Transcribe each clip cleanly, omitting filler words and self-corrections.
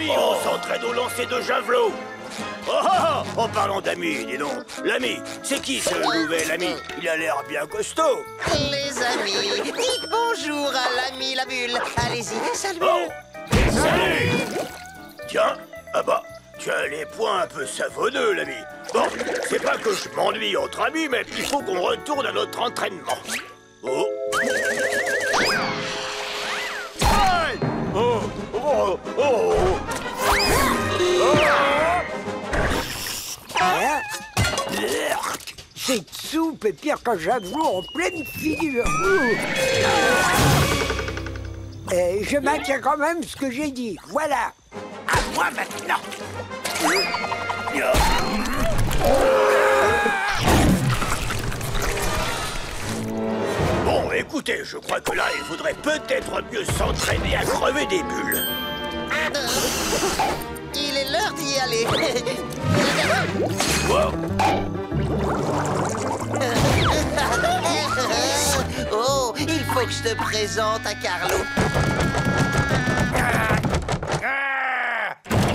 amis, on s'entraîne au lancer de javelot. Oh, oh, oh, en parlant d'amis, dis donc. L'ami, c'est qui ce nouvel ami? Il a l'air bien costaud. Les amis, dites bonjour à l'ami la bulle. Allez-y, salut. Oh, salut. Tiens, ah bah, tu as les poings un peu savonneux, l'ami. Bon, c'est pas que je m'ennuie entre amis, mais il faut qu'on retourne à notre entraînement. Oh. Aïe. Oh, oh, oh, oh. Cette soupe est pire qu'un javelot en pleine figure. Et je maintiens quand même ce que j'ai dit. Voilà. À moi maintenant. Bon, écoutez, je crois que là, il faudrait peut-être mieux s'entraîner à crever des bulles. Il est l'heure d'y aller. Wow. Oh, il faut que je te présente à Carlo.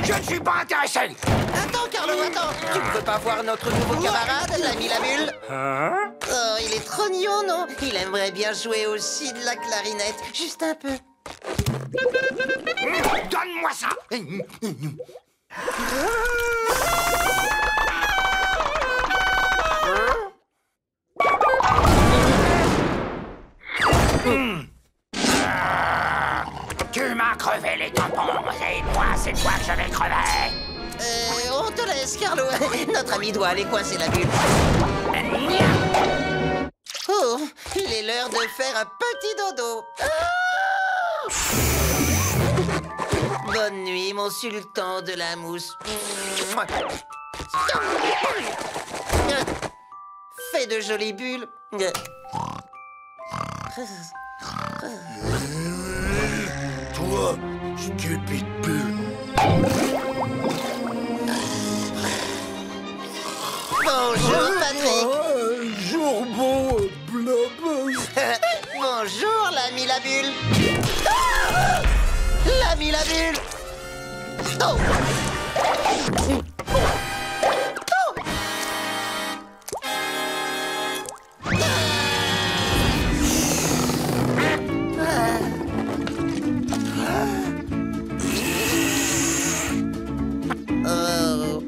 Je ne suis pas intéressé. Attends, Carlo, attends. Tu ne peux pas voir notre nouveau camarade, l'ami la bulle? Oh, il est trop mignon, non? Il aimerait bien jouer aussi de la clarinette. Juste un peu. Donne-moi ça. Tu m'as crevé les tampons, et moi, c'est toi que je vais crever. On te laisse, Carlo. Notre ami doit aller coincer la bulle. Oh, il est l'heure de faire un petit dodo. Bonne nuit, mon sultan de la mousse. Fais de jolies bulles. Toi, stupide bulle. Bonjour, Patrick. Jour beau, blob. Bonjour, l'ami la bulle. L'ami la bulle. Oh.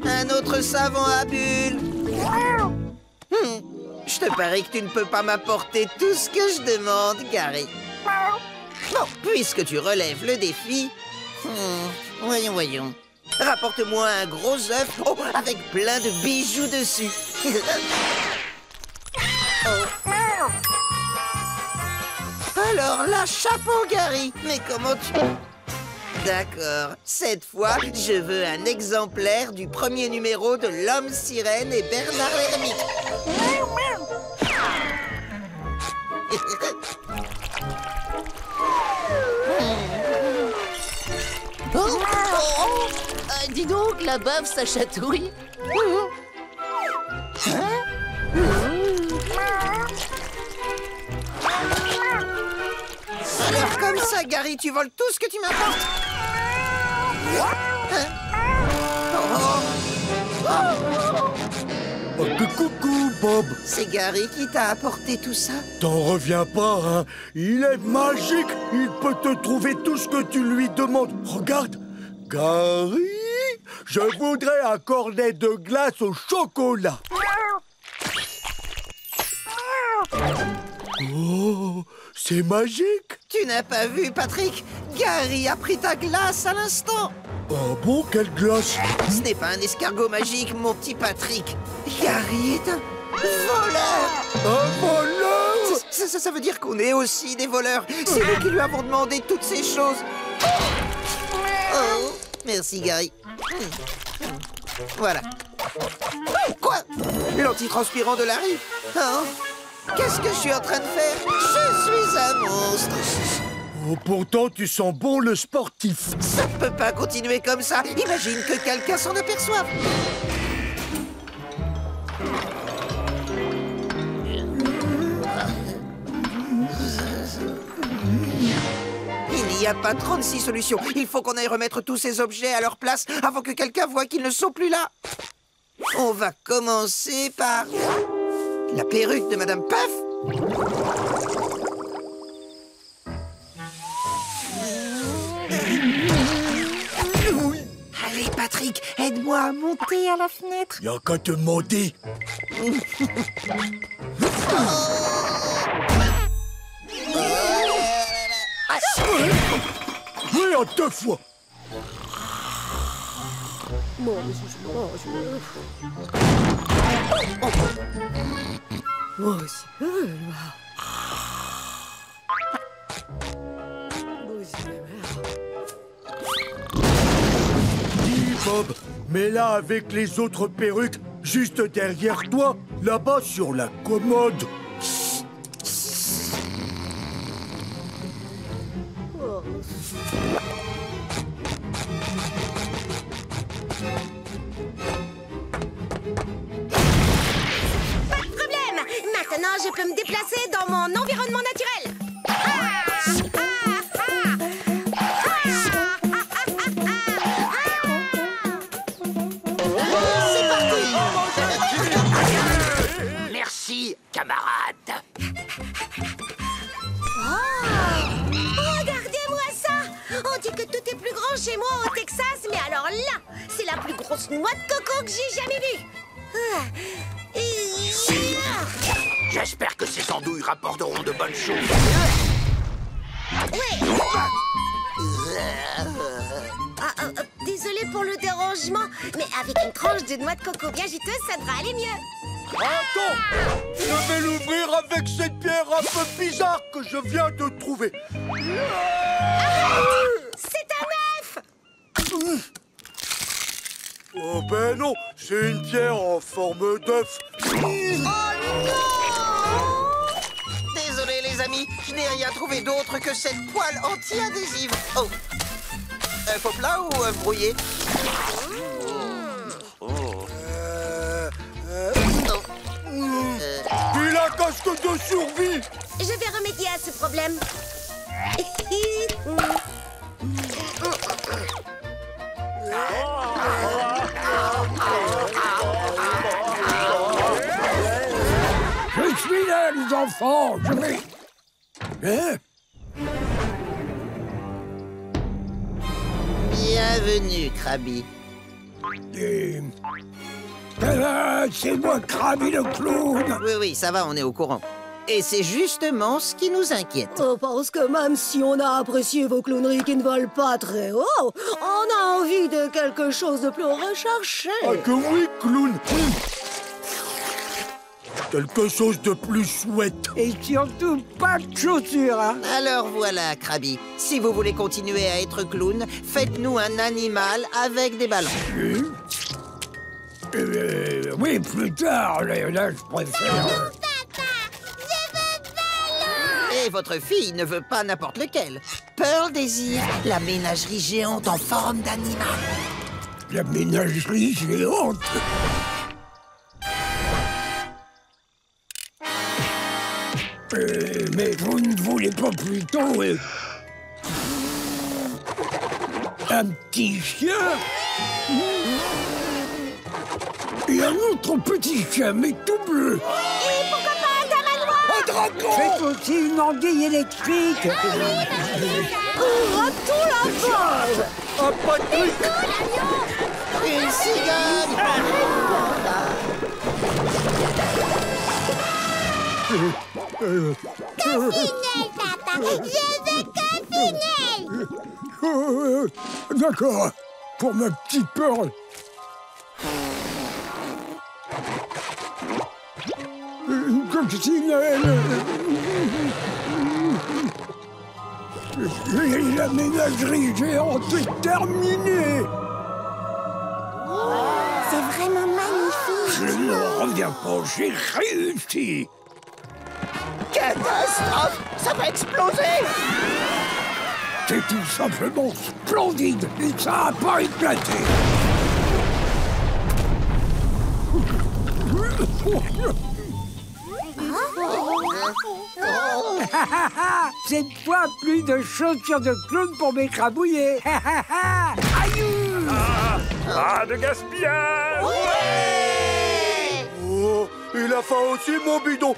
Un autre savon à bulles. Je te parie que tu ne peux pas m'apporter tout ce que je demande, Gary. Bon, puisque tu relèves le défi, voyons. Rapporte-moi un gros œuf avec plein de bijoux dessus. Alors là, chapeau, Gary. Mais comment tu... D'accord. Cette fois, je veux un exemplaire du premier numéro de L'Homme Sirène et Bernard l'Ermite. Dis donc, la bave, ça chatouille. Alors comme ça, Gary, tu voles tout ce que tu m'apportes. Oh, coucou, Bob. C'est Gary qui t'a apporté tout ça? T'en reviens pas, hein? Il est magique. Il peut te trouver tout ce que tu lui demandes. Regarde, Gary, je voudrais un cornet de glace au chocolat. Oh, c'est magique. Tu n'as pas vu, Patrick? Gary a pris ta glace à l'instant. Oh bon, quelle glace? Ce n'est pas un escargot magique, mon petit Patrick. Gary est un voleur. Un voleur? Ça veut dire qu'on est aussi des voleurs. C'est nous qui lui avons demandé toutes ces choses. Oh, merci, Gary. Voilà. Quoi? L'antitranspirant de Larry? Oh, qu'est-ce que je suis en train de faire? Je suis un monstre. Oh, pourtant, tu sens bon le sportif. Ça ne peut pas continuer comme ça. Imagine que quelqu'un s'en aperçoive. Il n'y a pas 36 solutions. Il faut qu'on aille remettre tous ces objets à leur place avant que quelqu'un voie qu'ils ne sont plus là. On va commencer par... la perruque de Madame Puff. Allez, Patrick, aide-moi à monter à la fenêtre. Y'a qu'à te demander. Oui, en 2 fois. Dis, Bob, mets-la avec les autres perruques, juste derrière toi, là-bas sur la commode. Pas de problème. Maintenant, je peux me déplacer dans mon environnement naturel. Merci, camarade. Regardez-moi ça. On dit que tout est plus grand chez moi au Texas, mais alors là, c'est la plus grosse noix de coco que j'ai jamais vue. J'espère que ces andouilles rapporteront de bonnes choses. Ouais. Désolée pour le dérangement, mais avec une tranche de noix de coco bien juteuse, ça devrait aller mieux. Attends, je vais l'ouvrir avec cette pierre un peu bizarre que je viens de trouver. C'est un œuf. Oh ben non, c'est une pierre en forme d'œuf. Oh non! Désolé, les amis, je n'ai rien trouvé d'autre que cette poêle anti-adhésive. Oh, œuf au plat ou œuf brouillé? Il a un casque de survie. Je vais remédier à ce problème. Je suis là, les enfants. Je vais... Hein? Bienvenue, Krabi. C'est moi, Krabi le clown. Oui, ça va, on est au courant. Et c'est justement ce qui nous inquiète. Oh, parce que même si on a apprécié vos clowneries qui ne volent pas très haut, on a envie de quelque chose de plus recherché. Ah que oui, clown. Quelque chose de plus chouette. Et surtout, pas de chaussures, hein. Alors voilà, Krabi. Si vous voulez continuer à être clown, faites-nous un animal avec des ballons. Oui, plus tard, là, je préfère... Et votre fille ne veut pas n'importe lequel. Pearl désire la ménagerie géante en forme d'animal. La ménagerie géante. Mais vous ne voulez pas plutôt... un petit chien? Et un autre petit chien, mais tout bleu. Et pourquoi pas un tamanois? Un dragon. Faites aussi une anguille électrique. Pour tout la base. Un Patrick. Une cigogne. Caffinel, papa. Je veux Caffinel. D'accord. Pour ma petite Pearl. Une coccinelle. La ménagerie géante est terminée. C'est vraiment magnifique. Je ne reviens pas, j'ai réussi. Catastrophe! Ça va exploser! C'est tout simplement splendide et ça n'a pas éclaté. Cette fois, plus de chaussures de clown pour m'écrabouiller. Aïe! Pas de gaspillage! Oh, il a faim aussi, mon bidon.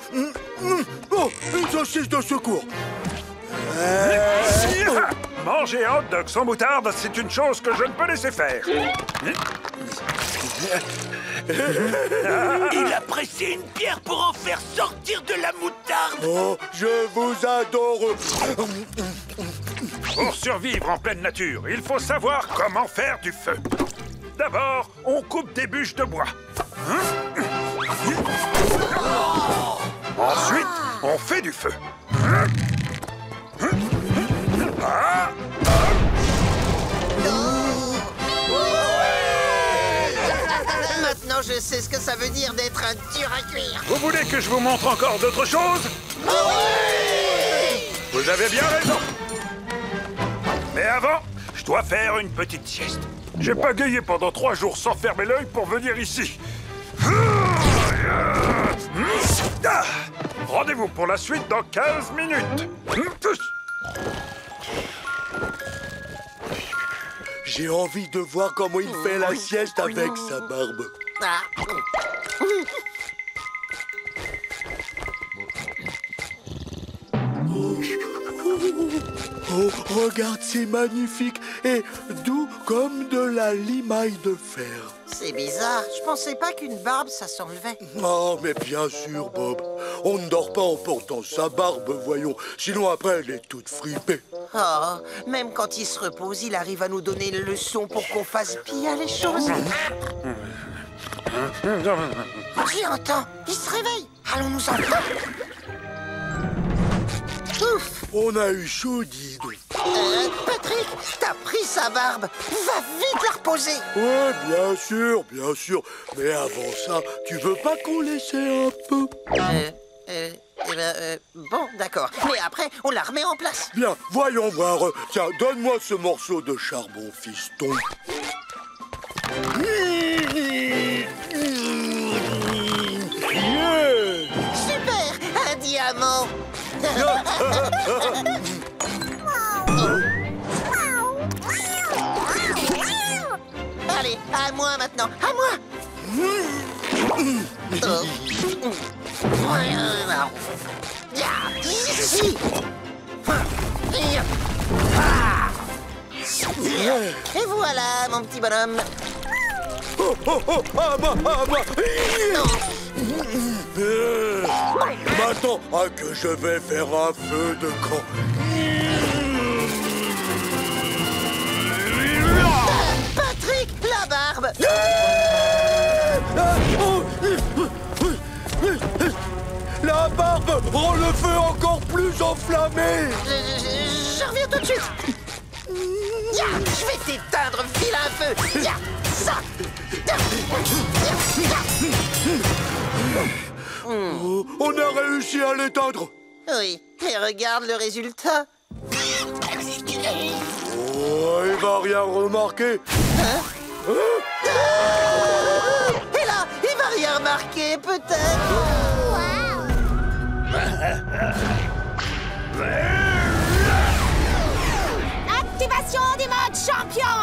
Oh, une saucisse de secours. Manger un hot dog sans moutarde, c'est une chose que je ne peux laisser faire. Il a pressé une pierre pour en faire sortir de la moutarde. Oh, je vous adore. Pour survivre en pleine nature, il faut savoir comment faire du feu. D'abord, on coupe des bûches de bois. Ensuite, on fait du feu. Maintenant, je sais ce que ça veut dire d'être un dur à cuire. Vous voulez que je vous montre encore d'autres choses? Vous avez bien raison. Mais avant, je dois faire une petite sieste. J'ai pagayé pendant 3 jours sans fermer l'œil pour venir ici. Rendez-vous pour la suite dans 15 minutes. J'ai envie de voir comment il fait la sieste avec sa barbe. Oh, regarde, c'est magnifique et doux comme de la limaille de fer. C'est bizarre, je pensais pas qu'une barbe, ça s'enlevait. Oh, mais bien sûr, Bob. On ne dort pas en portant sa barbe, voyons. Sinon, après, elle est toute fripée. Oh, même quand il se repose, il arrive à nous donner une leçon pour qu'on fasse bien les choses. J'y entends, il se réveille. Allons-nous en faire. Ouf. On a eu chaud, dis donc. Patrick, t'as pris sa barbe. Va vite la reposer. Ouais, bien sûr, bien sûr. Mais avant ça, tu veux pas qu'on l'essaie un peu? Bon, d'accord. Mais après, on la remet en place. Bien, voyons voir. Tiens, donne-moi ce morceau de charbon, fiston. Yeah! Super, un diamant. Allez, à moi maintenant, à moi. Et voilà, mon petit bonhomme. Oh, oh, oh, à moi. Maintenant, que je vais faire un feu de camp. Patrick, la barbe. La barbe rend le feu encore plus enflammé. Je reviens tout de suite. Je vais t'éteindre, vilain feu. Ça. Oh, on a réussi à l'éteindre. Oui, mais regarde le résultat. Oh, il va rien remarquer. Et là, il va rien remarquer, peut-être. Activation du mode champion.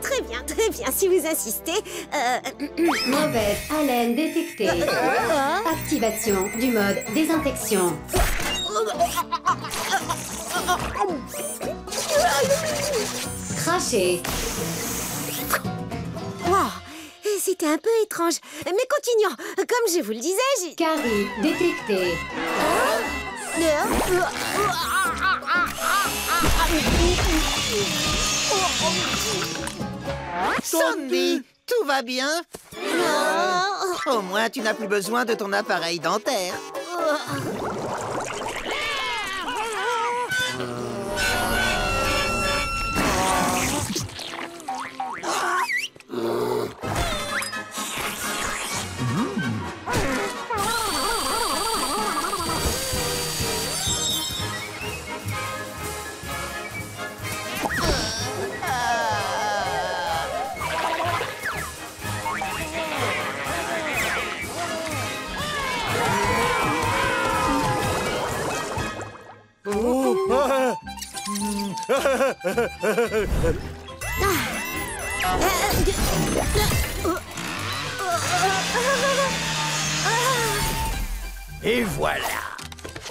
très bien, si vous insistez. Mauvaise haleine détectée. Activation du mode désinfection. Cracher. Wow, c'était un peu étrange. Mais continuons. Comme je vous le disais, j'ai... Carie détectée. Sandy, tout va bien? Au moins, tu n'as plus besoin de ton appareil dentaire. Et voilà.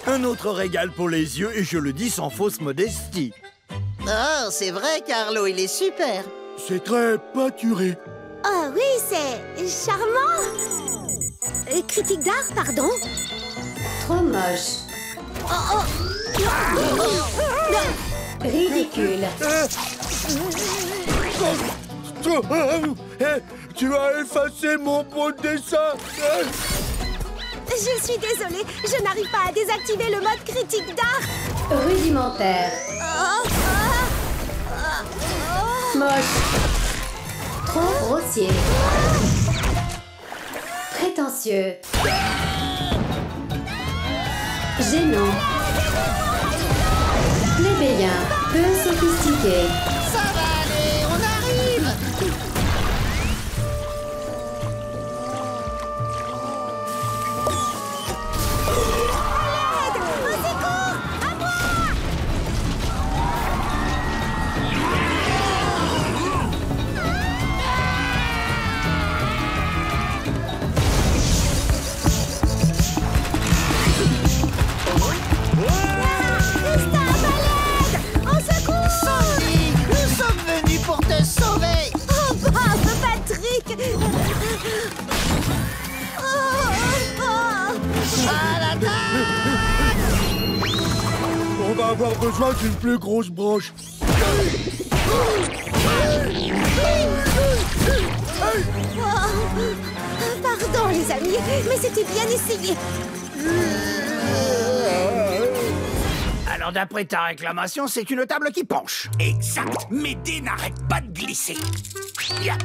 Un autre régal pour les yeux, et je le dis sans fausse modestie. Oh, c'est vrai, Carlo, il est super. C'est très peinturé. Oh oui, c'est charmant. Critique d'art, pardon. Trop moche. Ridicule. Tu as effacé mon beau dessin. Je suis désolée, je n'arrive pas à désactiver le mode critique d'art. Rudimentaire. Moche. Trop grossier. Prétentieux. Gênant. Plébéien. Peu sophistiqué. Ça va aller, on arrive. On va avoir besoin d'une plus grosse branche. Pardon, les amis, mais c'était bien essayé. Alors, d'après ta réclamation, c'est une table qui penche. Exact. Mes dés n'arrêtent pas de glisser. Bien.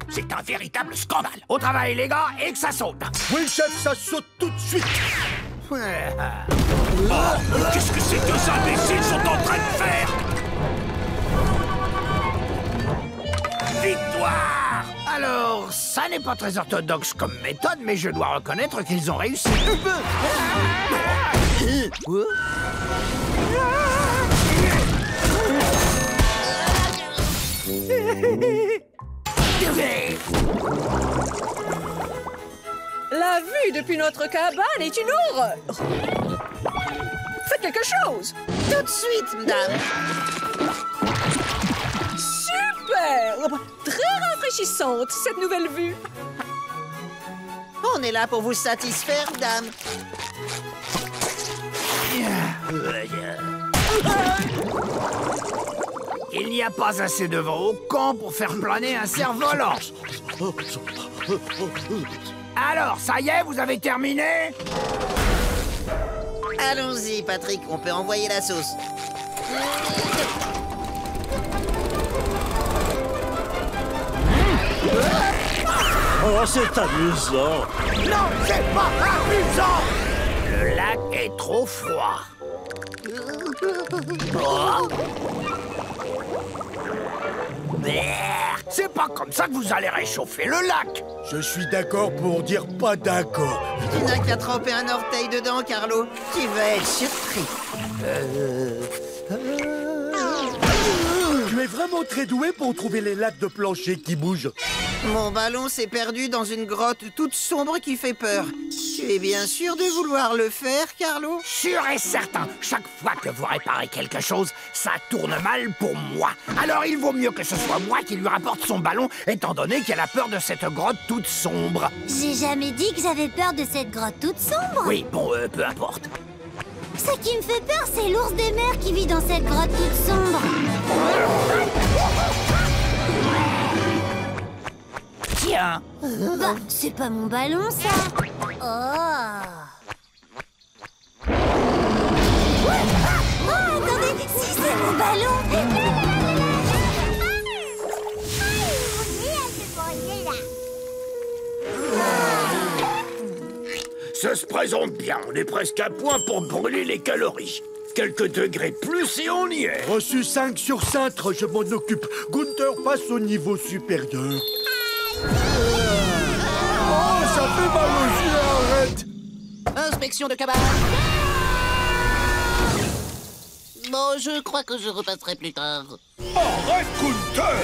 C'est un véritable scandale. Au travail, les gars, et que ça saute. Oui, chef, ça saute tout de suite. Oh, qu'est-ce que ces deux imbéciles sont en train de faire? Victoire! Alors, ça n'est pas très orthodoxe comme méthode, mais je dois reconnaître qu'ils ont réussi. La vue depuis notre cabane est une horreur. Faites quelque chose. Tout de suite, madame. Super! Très rafraîchissante, cette nouvelle vue. On est là pour vous satisfaire, dame. Il n'y a pas assez de vent au camp pour faire planer un cerf-volant. Alors, ça y est, vous avez terminé? Allons-y, Patrick, on peut envoyer la sauce. Oh, c'est amusant. Non, c'est pas amusant! Le lac est trop froid. Oh. C'est pas comme ça que vous allez réchauffer le lac. Je suis d'accord pour dire pas d'accord. Tu n'as qu'à tremper un orteil dedans, Carlo. Tu vas être surpris. Tu es vraiment très doué pour trouver les lattes de plancher qui bougent. Mon ballon s'est perdu dans une grotte toute sombre qui fait peur. Tu es bien sûr de vouloir le faire, Carlo? Sûr et certain, chaque fois que vous réparez quelque chose, ça tourne mal pour moi. Alors il vaut mieux que ce soit moi qui lui rapporte son ballon, étant donné qu'elle a peur de cette grotte toute sombre. J'ai jamais dit que j'avais peur de cette grotte toute sombre. Oui, bon, peu importe. Ce qui me fait peur, c'est l'ours des mers qui vit dans cette grotte toute sombre. Tiens. Bah, c'est pas mon ballon, ça. Oh, attendez, si c'est mon ballon. Ça se présente bien, on est presque à point pour brûler les calories. Quelques degrés plus et on y est. Reçu 5 sur 5, je m'en occupe. Gunther passe au niveau supérieur. Oh, ça fait mal aux yeux, arrête. Inspection de cabane. Bon, je crois que je repasserai plus tard. Arrête, Gunther!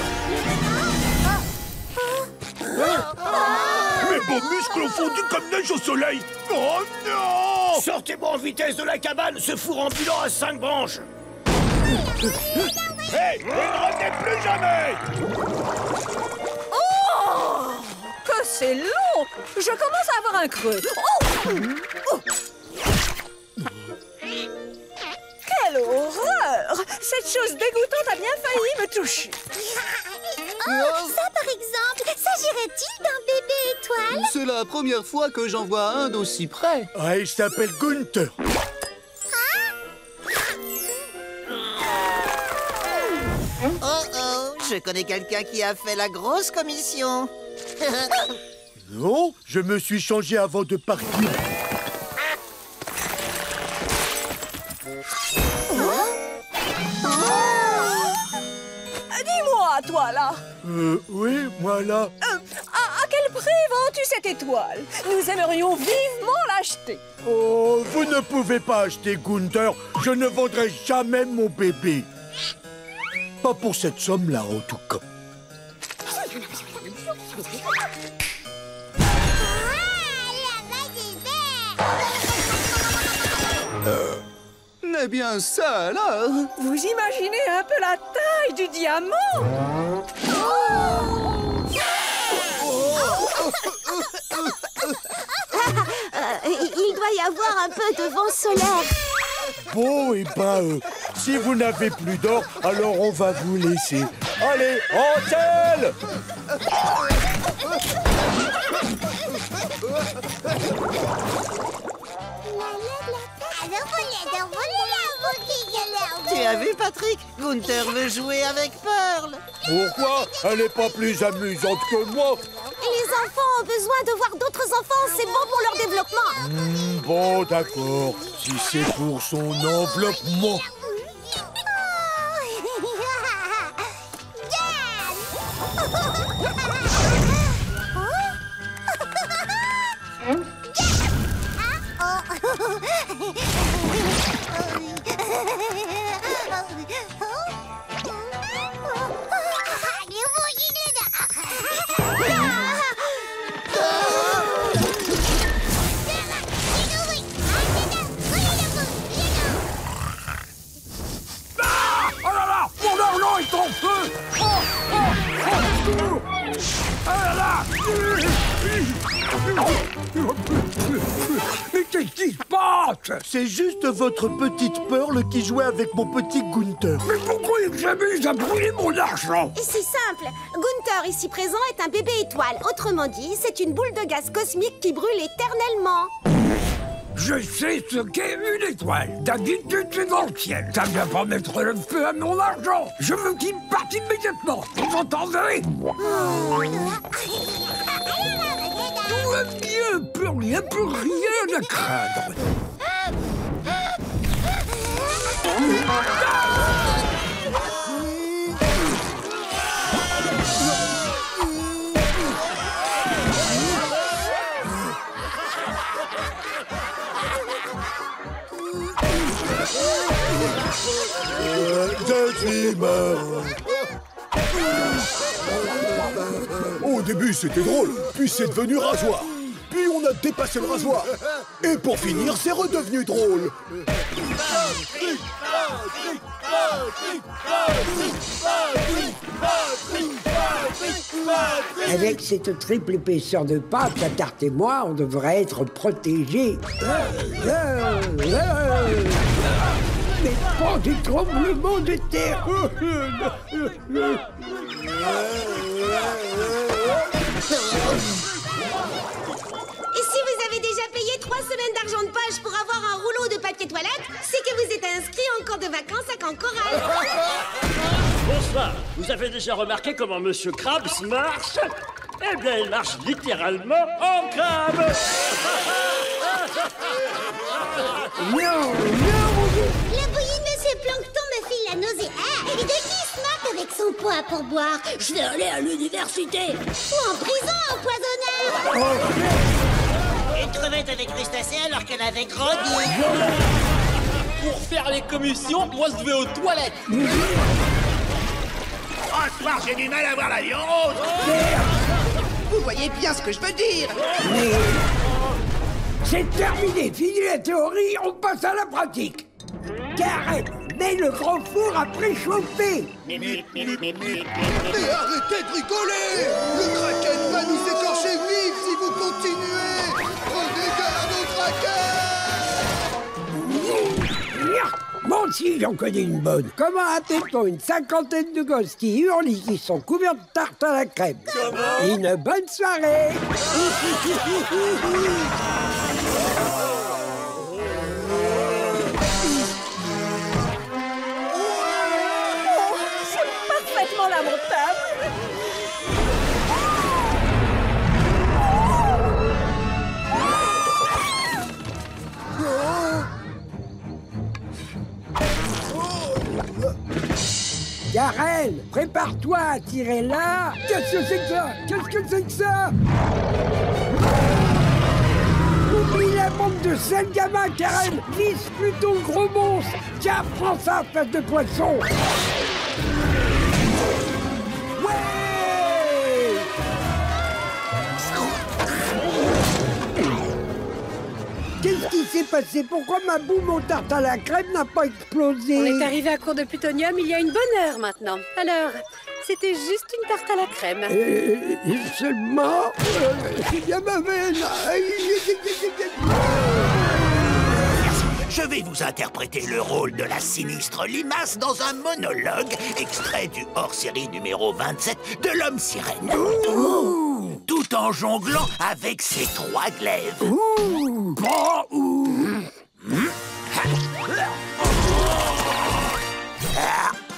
Mes beaux muscles ont fondu comme neige au soleil. Oh non! Sortez-moi en vitesse de la cabane, ce four ambulant à 5 branches. Hé, ne revenez plus jamais! Oh! Que c'est long! Je commence à avoir un creux. Oh! Quelle horreur! Cette chose dégoûtante a bien failli me toucher. Oh, ça par exemple, s'agirait-il d'un bébé étoile? C'est la première fois que j'en vois un d'aussi près. Ah, il s'appelle Gunther. Oh, je connais quelqu'un qui a fait la grosse commission. Non, je me suis changé avant de partir. Dis-moi, toi, là. Oui, moi là. À quel prix vends-tu cette étoile? Nous aimerions vivement l'acheter. Oh, vous ne pouvez pas acheter Gunther. Je ne vendrai jamais mon bébé. Pas pour cette somme-là, en tout cas. Eh bien, ça alors. Vous imaginez un peu la taille du diamant? Il doit y avoir un peu de vent solaire. Bon, et ben, si vous n'avez plus d'or, alors on va vous laisser. Allez, en selle! Tu as vu, Patrick? Gunther veut jouer avec Pearl. Pourquoi? Elle n'est pas plus amusante que moi. Les enfants ont besoin de voir d'autres enfants, c'est bon pour leur développement. Bon, d'accord. Si c'est pour son enveloppement. Mais qu'est-ce qui se passe? C'est juste votre petite Pearl qui jouait avec mon petit Gunther. Mais pourquoi il s'amuse à brûler mon argent? C'est simple. Gunther, ici présent, est un bébé étoile. Autrement dit, c'est une boule de gaz cosmique qui brûle éternellement. Je sais ce qu'est une étoile. D'habitude, c'est dans le ciel. Ça ne vient pas mettre le feu à mon argent. Je veux qu'il parte immédiatement. Vous entendez? Tout va mieux, Pearl. Il n'y a plus rien à craindre. Je suis mort. début, c'était drôle, puis c'est devenu rasoir. Puis on a dépassé le rasoir. Et pour finir, c'est redevenu drôle. Avec cette triple épaisseur de pâte, la tarte et moi, on devrait être protégés. Mais pas des tremblements de terre. Et si vous avez déjà payé 3 semaines d'argent de poche pour avoir un rouleau de papier toilette, c'est que vous êtes inscrit en camp de vacances à Camp Coral. Bonsoir. Vous avez déjà remarqué comment Monsieur Krabs marche? Eh bien, il marche littéralement en crabe. Non. La bouillie de Monsieur Plancton me file la nausée. Et de qui se moque avec son poids à pourboire? Je vais aller à l'université. Ou en prison, empoisonneur. Une crevette avec crustacés alors qu'elle avait grandi. Pour faire les commissions, moi je vais aux toilettes. Oh, ce soir, j'ai du mal à voir l'avion rose. Vous voyez bien ce que je veux dire. C'est terminé, fini la théorie, on passe à la pratique. Karen, mets le grand four à préchauffer. Mais arrêtez de rigoler. Le Kraken va nous écorcher vifs si vous continuez. Prenez garde au Kraken. Bon, si, j'en connais une bonne. Comment appelle-t-on une cinquantaine de gosses qui hurlent et qui sont couverts de tarte à la crème? Une bonne soirée. C'est parfaitement lamentable. Karen, prépare-toi à tirer là. Qu'est-ce que c'est que ça? Qu'est-ce que c'est que ça? Oublie la bande de sales gamins, Karen. Vise plutôt le gros monstre. Tiens, prends ça, face de poisson. Qu'est-ce qui s'est passé? Pourquoi ma boum en tarte à la crème n'a pas explosé? On est arrivé à court de plutonium il y a une bonne heure maintenant. Alors, c'était juste une tarte à la crème. Seulement, c'est bien ma veine. Je vais vous interpréter le rôle de la sinistre limace dans un monologue extrait du hors-série numéro 27 de l'homme sirène. Tout en jonglant avec ses 3 glaives.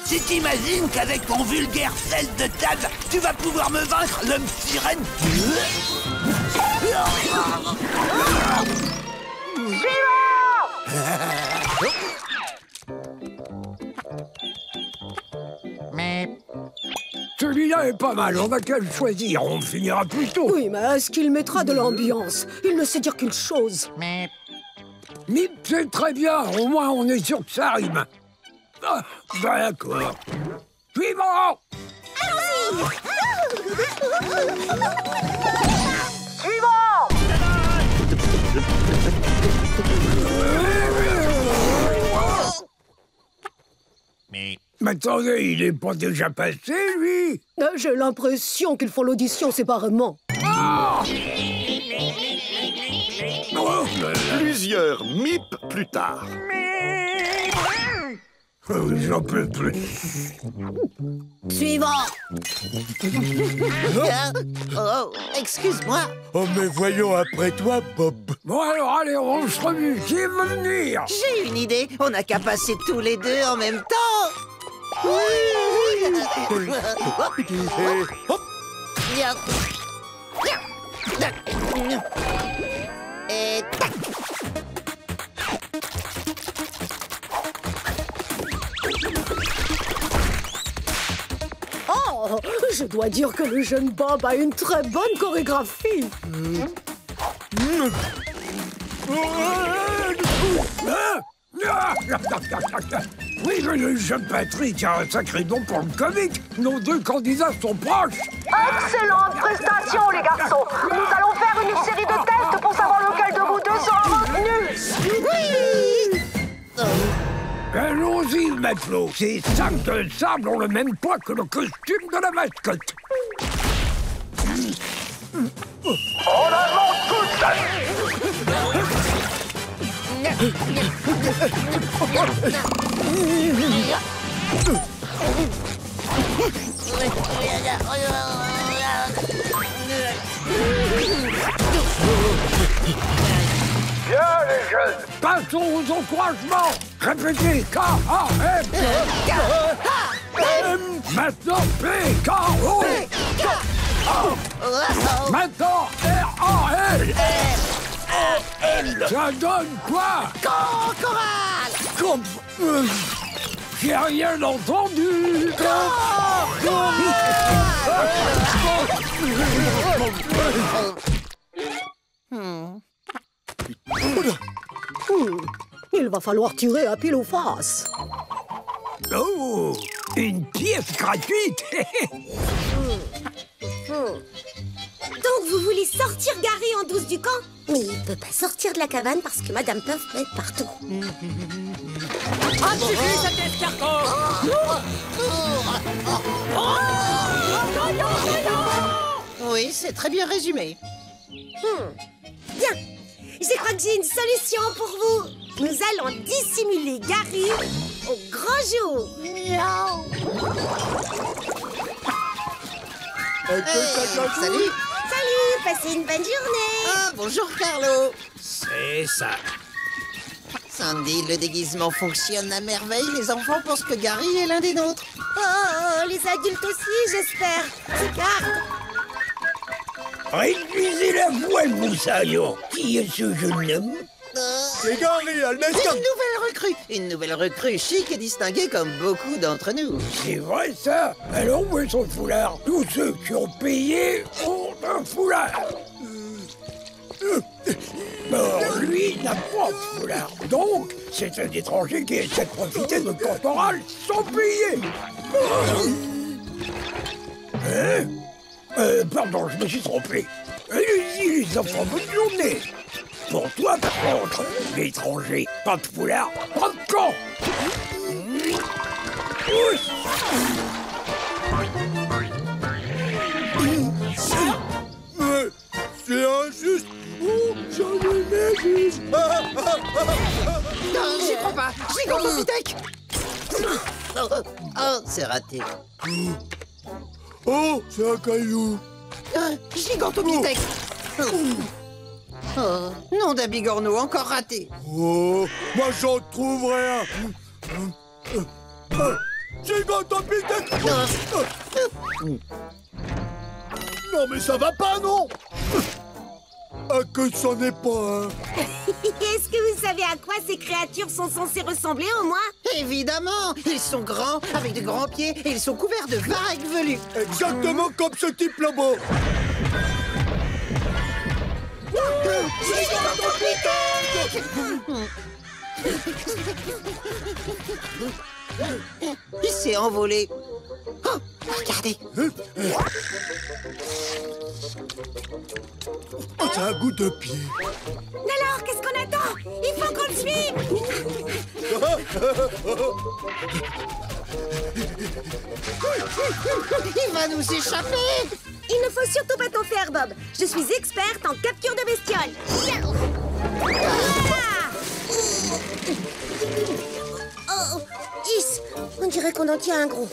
Si t'imagines qu'avec ton vulgaire sel de table, tu vas pouvoir me vaincre, l'homme sirène. Mais celui-là est pas mal, on va qu'à le choisir, on finira plus tôt. Oui, mais est-ce qu'il mettra de l'ambiance? Il ne sait dire qu'une chose. Mais c'est très bien, au moins on est sûr que ça rime. Ah, d'accord. Suivant! Allons-y. Suivant. Mais attendez, il est pas déjà passé, lui? J'ai l'impression qu'ils font l'audition séparément. Plusieurs MIP plus tard. J'en peux plus. Suivant. Oh, excuse-moi. Oh, mais voyons après toi, Bob. Bon alors, allez, on se remue. Qui veut venir? J'ai une idée. On n'a qu'à passer tous les deux en même temps. Et tac. Oh, je dois dire que le jeune Bob a une très bonne chorégraphie. Oui, mais le jeune Patrick a un sacré nom pour le comique. Nos deux candidats sont proches. Excellente prestation, les garçons. Nous allons faire une série de tests pour savoir lequel de vous deux sera retenu. Oui. Allons-y, matelot. Ces sacs de sable ont le même poids que le costume de la mascotte. En avant toutes. Bien, les jeunes. Passons aux encouragements. Répétez K-A-M. Maintenant P-K-O. Maintenant R-A-L. Ça donne quoi? Coral. J'ai rien entendu. Il va falloir tirer à pile ou face. Oh, une pièce gratuite. Donc vous voulez sortir Gary en douce du camp? Mais il peut pas sortir de la cabane parce que Madame Puff va être partout. Ah, j'ai vu cet escargot! Oui, c'est très bien résumé. Bien, je crois que j'ai une solution pour vous. Nous allons dissimuler Gary au grand jour. Salut. Salut, passez une bonne journée. Ah, bonjour Carlo. C'est ça. Sandy, le déguisement fonctionne à merveille. Les enfants pensent que Gary est l'un des nôtres. Oh, les adultes aussi, j'espère. Regarde. Réduisez la voix, Moussaillon. Qui est ce jeune homme? C'est Gary, Une nouvelle recrue. Une nouvelle recrue chic et distinguée comme beaucoup d'entre nous. C'est vrai ça? Alors où est son foulard? Tous ceux qui ont payé ont un foulard. Or, lui n'a pas de foulard. Donc, c'est un étranger qui essaie de profiter de notre caporal sans payer. Hein? Pardon, je me suis trompé. Allez-y, les enfants, bonne journée. Pour toi, par contre, l'étranger, pas de foulard, pas de camp. C'est injuste. Oh, j'en ai juste. Non, j'y crois pas. Gigantopithèque. Oh, c'est raté. Oh, c'est un caillou. Gigantopithèque. Oh, nom d'un bigorneau, encore raté. Oh, moi j'en trouverai un. Gigantopithèque. Non, mais ça va pas, non? Ah, que c'en est pas un. Est-ce que vous savez à quoi ces créatures sont censées ressembler au moins? Évidemment, ils sont grands, avec de grands pieds, et ils sont couverts de varechs velus. Exactement comme ce type là-bas. Il s'est envolé. Oh, regardez. Oh, ça a un goût de pied. Alors, qu'est-ce qu'on attend? Il faut qu'on le suive. Il va nous échapper. Il ne faut surtout pas t'en faire, Bob. Je suis experte en capture de bestioles. Oh, Is, on dirait qu'on en tient un gros.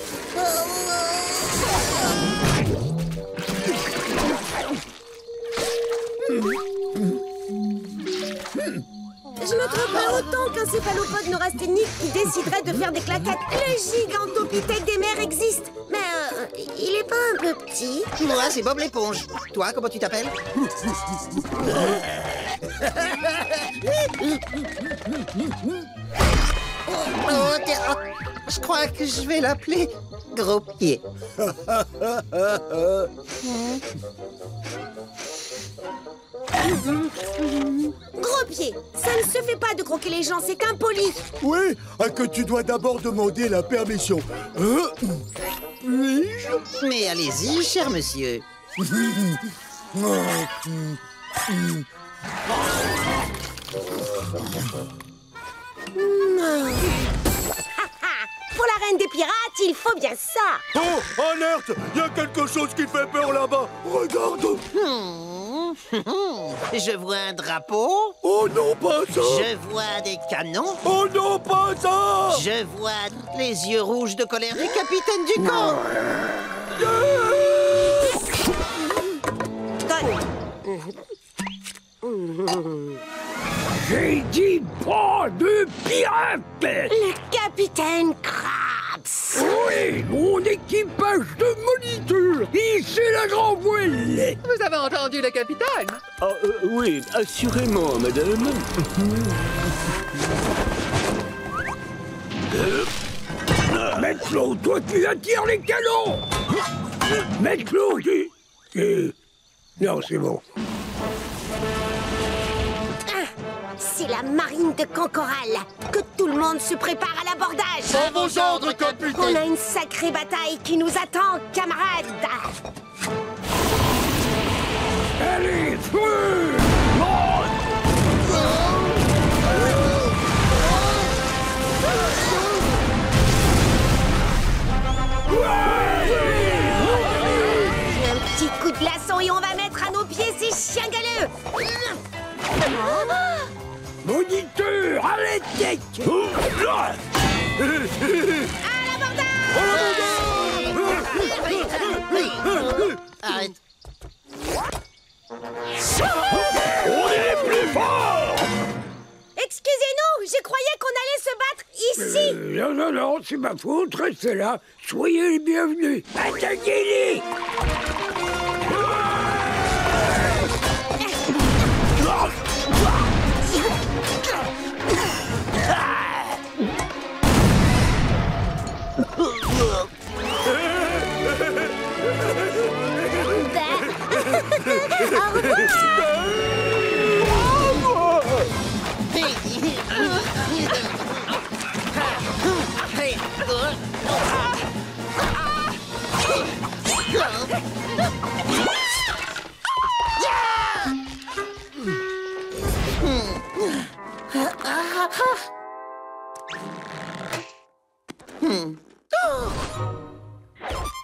Je ne trouverais autant qu'un céphalopode neurasthénique qui déciderait de faire des claquettes. Le gigantopithèque des mers existe, mais il est pas un peu petit? Moi, c'est Bob l'éponge. Toi, comment tu t'appelles? Je crois que je vais l'appeler Gros Pied. Gros au pied. Ça ne se fait pas de croquer les gens, c'est impoli. Oui, que tu dois d'abord demander la permission. Puis-je? Mais allez-y, cher monsieur. Pour la reine des pirates, il faut bien ça. Oh, alerte! Il y a quelque chose qui fait peur là-bas. Regarde. Je vois un drapeau. Oh non, pas ça. Je vois des canons. Oh non, pas ça. Je vois les yeux rouges de colère du capitaine du camp. J'ai dit pas de pirates. Le capitaine Krabs. Oui, mon équipage de moniteurs. Ici la grande voile. Vous avez entendu le capitaine? Oui, assurément, madame. Matelot, toi qui attires les canons. Matelot, non, c'est bon. C'est la marine de Cancoral. Que tout le monde se prépare à l'abordage. À vos ordres, capitaine. On a une sacrée bataille qui nous attend, camarades. Allez, feu! Un petit coup de glaçon et on va mettre à nos pieds ces chiens galeux. Moniteur, à la tête! Arrête. On est les plus forts! Excusez-nous, je croyais qu'on allait se battre ici. Non, c'est ma faute, restez là. Soyez les bienvenus. Attaquez-les! Au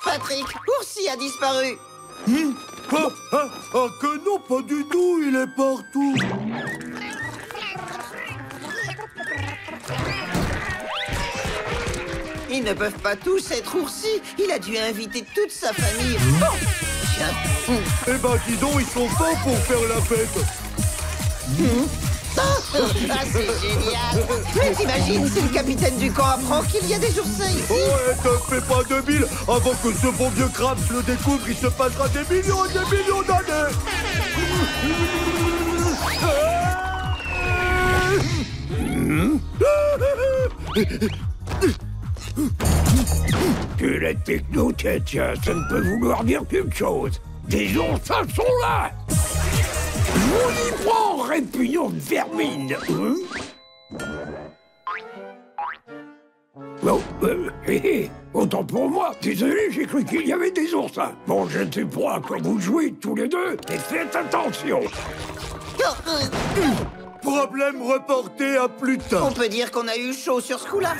Patrick, Oursi a disparu. Que non, pas du tout, il est partout. Ils ne peuvent pas tous être oursis. Il a dû inviter toute sa famille. Tiens. Eh ben, dis donc, ils sont forts pour faire la fête. Ah, c'est génial. Mais t'imagines si le capitaine du camp apprend qu'il y a des oursins ici? Ouais, te fais pas de mille. Avant que ce bon vieux Krabs le découvre, il se passera des millions et des millions d'années. Que la techno, tiens, ça ne peut vouloir dire qu'une chose. Des oursins sont là! Je vous y prends, répugnant de vermine! Bon, autant pour moi. Désolé, j'ai cru qu'il y avait des oursins. Bon, je ne sais pas à quoi vous jouez tous les deux, mais faites attention. Problème reporté à plus tard. On peut dire qu'on a eu chaud sur ce coup-là.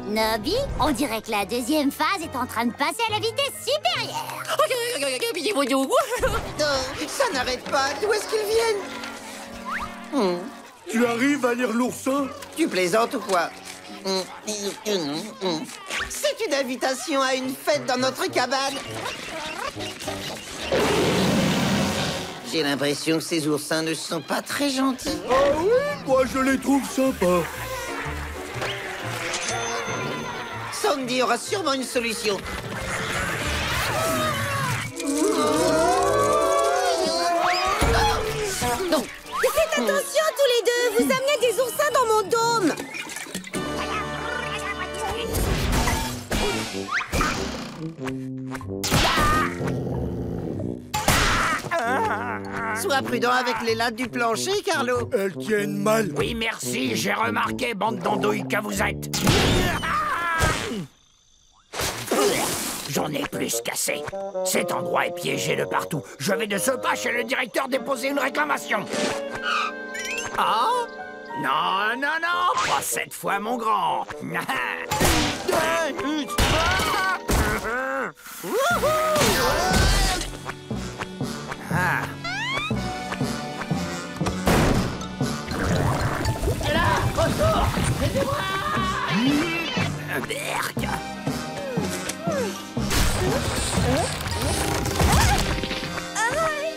Nobby, on dirait que la deuxième phase est en train de passer à la vitesse supérieure. Ça n'arrête pas. D'où est-ce qu'ils viennent? Tu arrives à lire l'oursin? Tu plaisantes ou quoi? C'est une invitation à une fête dans notre cabane. J'ai l'impression que ces oursins ne sont pas très gentils. Ah oui, moi je les trouve sympas. Sandy aura sûrement une solution. Faites attention tous les deux, vous amenez des oursins dans mon dôme. Sois prudent avec les lattes du plancher, Carlo. Elles tiennent mal. Oui, merci, j'ai remarqué, bande d'andouilles que vous êtes. J'en ai plus qu'assez. Cet endroit est piégé de partout. Je vais de ce pas chez le directeur déposer une réclamation. Oh? Non, non, non, pas cette fois, mon grand. Ah. Là, retour! Aidez-moi! Berk.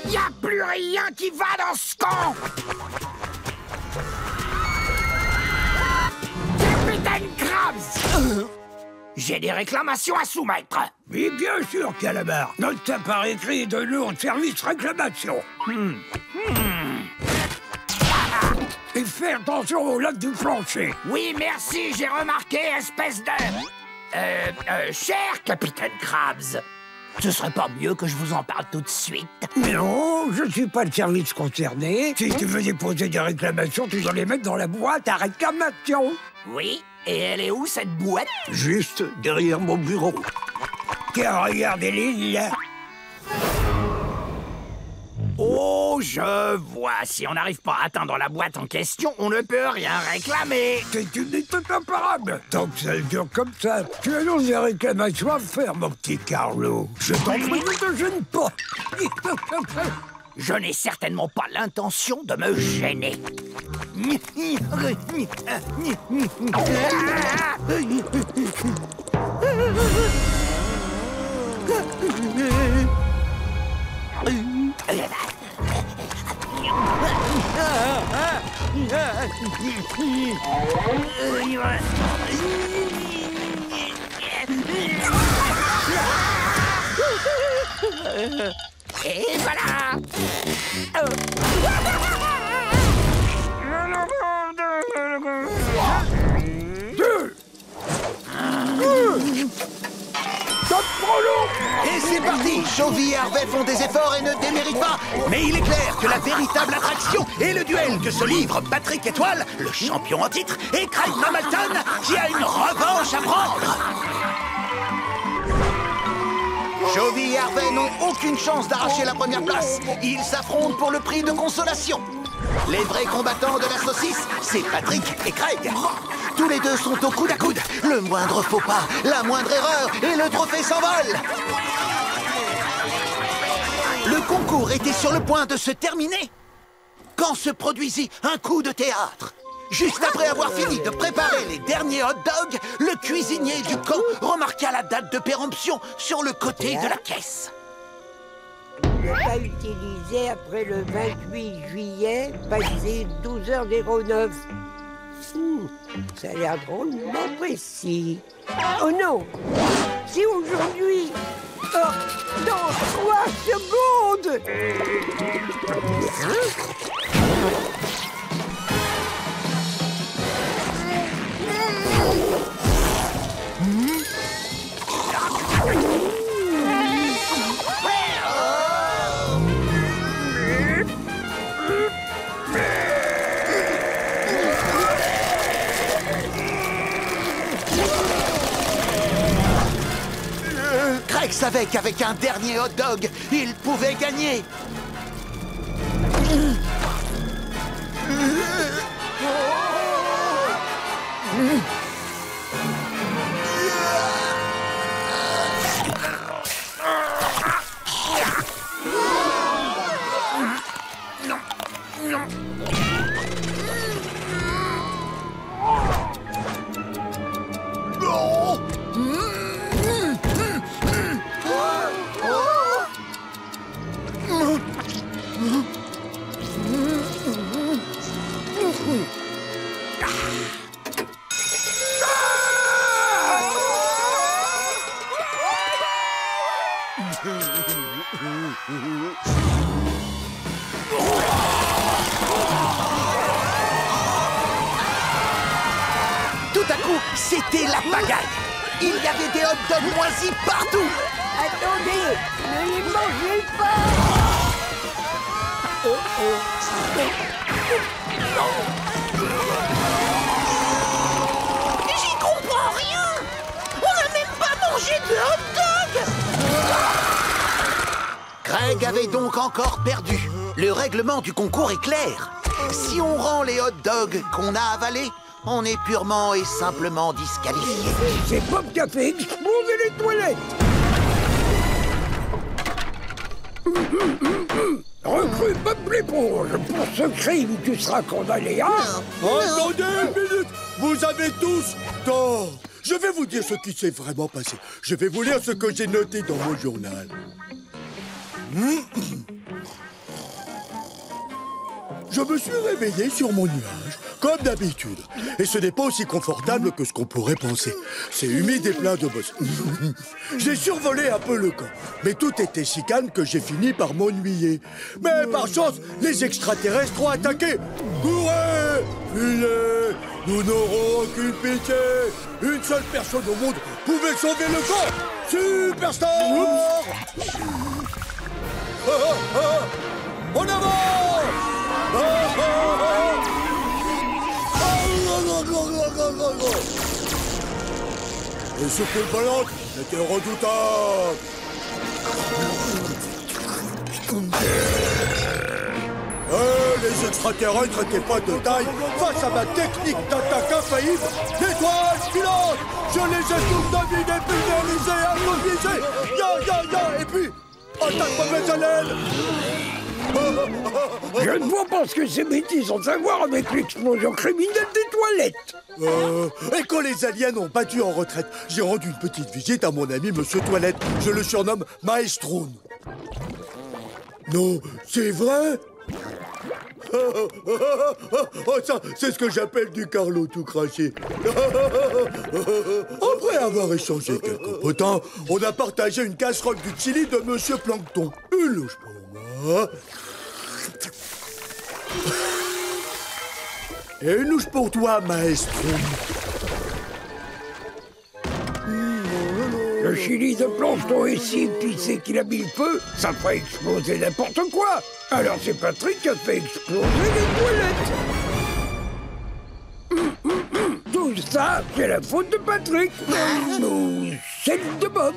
Y a plus rien qui va dans ce camp! Capitaine Krabs! J'ai des réclamations à soumettre. Oui, bien sûr, Calamar. Note ça par écrit de lourdes services réclamation. Et fais attention aux lattes du plancher. Oui, merci, j'ai remarqué, espèce de... cher Capitaine Krabs. Ce serait pas mieux que je vous en parle tout de suite? Non, je suis pas le service concerné. Si tu veux déposer des réclamations, tu dois les mettre dans la boîte à réclamation. Oui, et elle est où, cette boîte? Juste derrière mon bureau. Tiens, regarde, elle est là. Oh, je vois. Si on n'arrive pas à atteindre la boîte en question, on ne peut rien réclamer. C'est une méthode imparable. Tant que ça dure comme ça, tu as donc des réclamations à faire, mon petit Carlo. Je t'en prie, ne te gêne pas. Je n'ai certainement pas l'intention de me gêner. Et voilà. Et c'est parti! Chovy et Harvey font des efforts et ne déméritent pas. Mais il est clair que la véritable attraction est le duel que se livrent Patrick Étoile, le champion en titre, et Craig Hamilton, qui a une revanche à prendre. Chovy et Harvey n'ont aucune chance d'arracher la première place. Ils s'affrontent pour le prix de consolation. Les vrais combattants de la saucisse, c'est Patrick et Craig. Tous les deux sont au coude à coude. Le moindre faux pas, la moindre erreur, et le trophée s'envole. Le concours était sur le point de se terminer quand se produisit un coup de théâtre. Juste après avoir fini de préparer les derniers hot dogs, le cuisinier du camp remarqua la date de péremption sur le côté de la caisse. Ne pas utilisé après le 28 juillet, passé 12h09. Ça a l'air drôlement précis. Oh non! C'est aujourd'hui! Oh, dans 3 secondes! Craig savait qu'avec un dernier hot dog, il pouvait gagner. Tout à coup, c'était la pagaille. Il y avait des hot dogs moisis partout. Attendez, ne les mangez pas. J'y comprends rien. On n'a même pas mangé de hot dog. Greg avait donc encore perdu. Le règlement du concours est clair. Si on rend les hot dogs qu'on a avalés, on est purement et simplement disqualifié. C'est Bob qui a fait exploser les toilettes. Recrue Bob l'éponge. Pour ce crime, tu seras condamné à... Attendez une minute. Vous avez tous tort. Je vais vous dire ce qui s'est vraiment passé. Je vais vous lire ce que j'ai noté dans mon journal. Je me suis réveillé sur mon nuage, comme d'habitude. Et ce n'est pas aussi confortable que ce qu'on pourrait penser. C'est humide et plein de bosse. J'ai survolé un peu le camp, mais tout était si calme que j'ai fini par m'ennuyer. Mais par chance, les extraterrestres ont attaqué. Courez! Fuyez! Nous n'aurons aucune pitié! Une seule personne au monde pouvait sauver le camp! Superstar! En avant! Et ce coup de volante était redoutable. Les extraterrestres n'étaient pas de taille face à ma technique d'attaque infaillible. L'étoile filante, je les ai tous dominés, pulvérisés, atomisés. Ya, et puis, attaque mauvaise haleine. Je ne vois pas ce que ces bêtises ont à voir avec l'explosion criminelle des toilettes. Et quand les aliens ont battu en retraite, j'ai rendu une petite visite à mon ami Monsieur Toilette. Je le surnomme Maestroun. Non, c'est vrai? Oh, ça, c'est ce que j'appelle du Carlo tout craché. Après avoir échangé quelques potins, on a partagé une casserole du chili de Monsieur Plankton. Une louche pour moi. Et une louche pour toi, maestro. Le chili de Plankton est si épicé qu'il a mis le feu, ça ferait exploser n'importe quoi. Alors c'est Patrick qui a fait exploser les toilettes. Tout ça, c'est la faute de Patrick. Ou celle de Bob.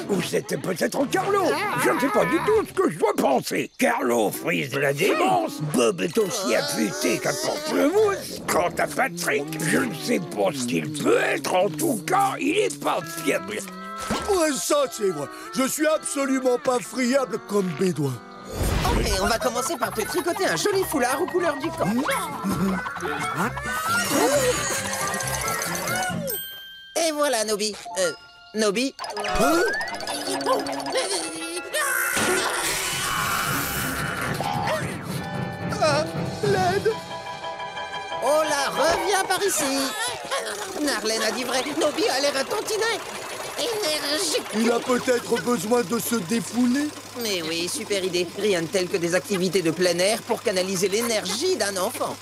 Ou c'était peut-être Carlo. Je ne sais pas du tout ce que je dois penser. Carlo frise la démence. Bob est aussi affûté qu'un pamplemousse. Quant à Patrick, je ne sais pas ce qu'il peut être. En tout cas, il est pas fiable. Ouais, ça c'est vrai. Je suis absolument pas friable comme Bédouin. Ok, on va commencer par te tricoter un joli foulard aux couleurs du camp. Et voilà, Nobi. Nobi. L'aide. Oh là, reviens par ici. Narlen a dit vrai. Nobi a l'air attentionné. Énergique. Il a peut-être besoin de se défouler. Mais oui, super idée. Rien de tel que des activités de plein air pour canaliser l'énergie d'un enfant.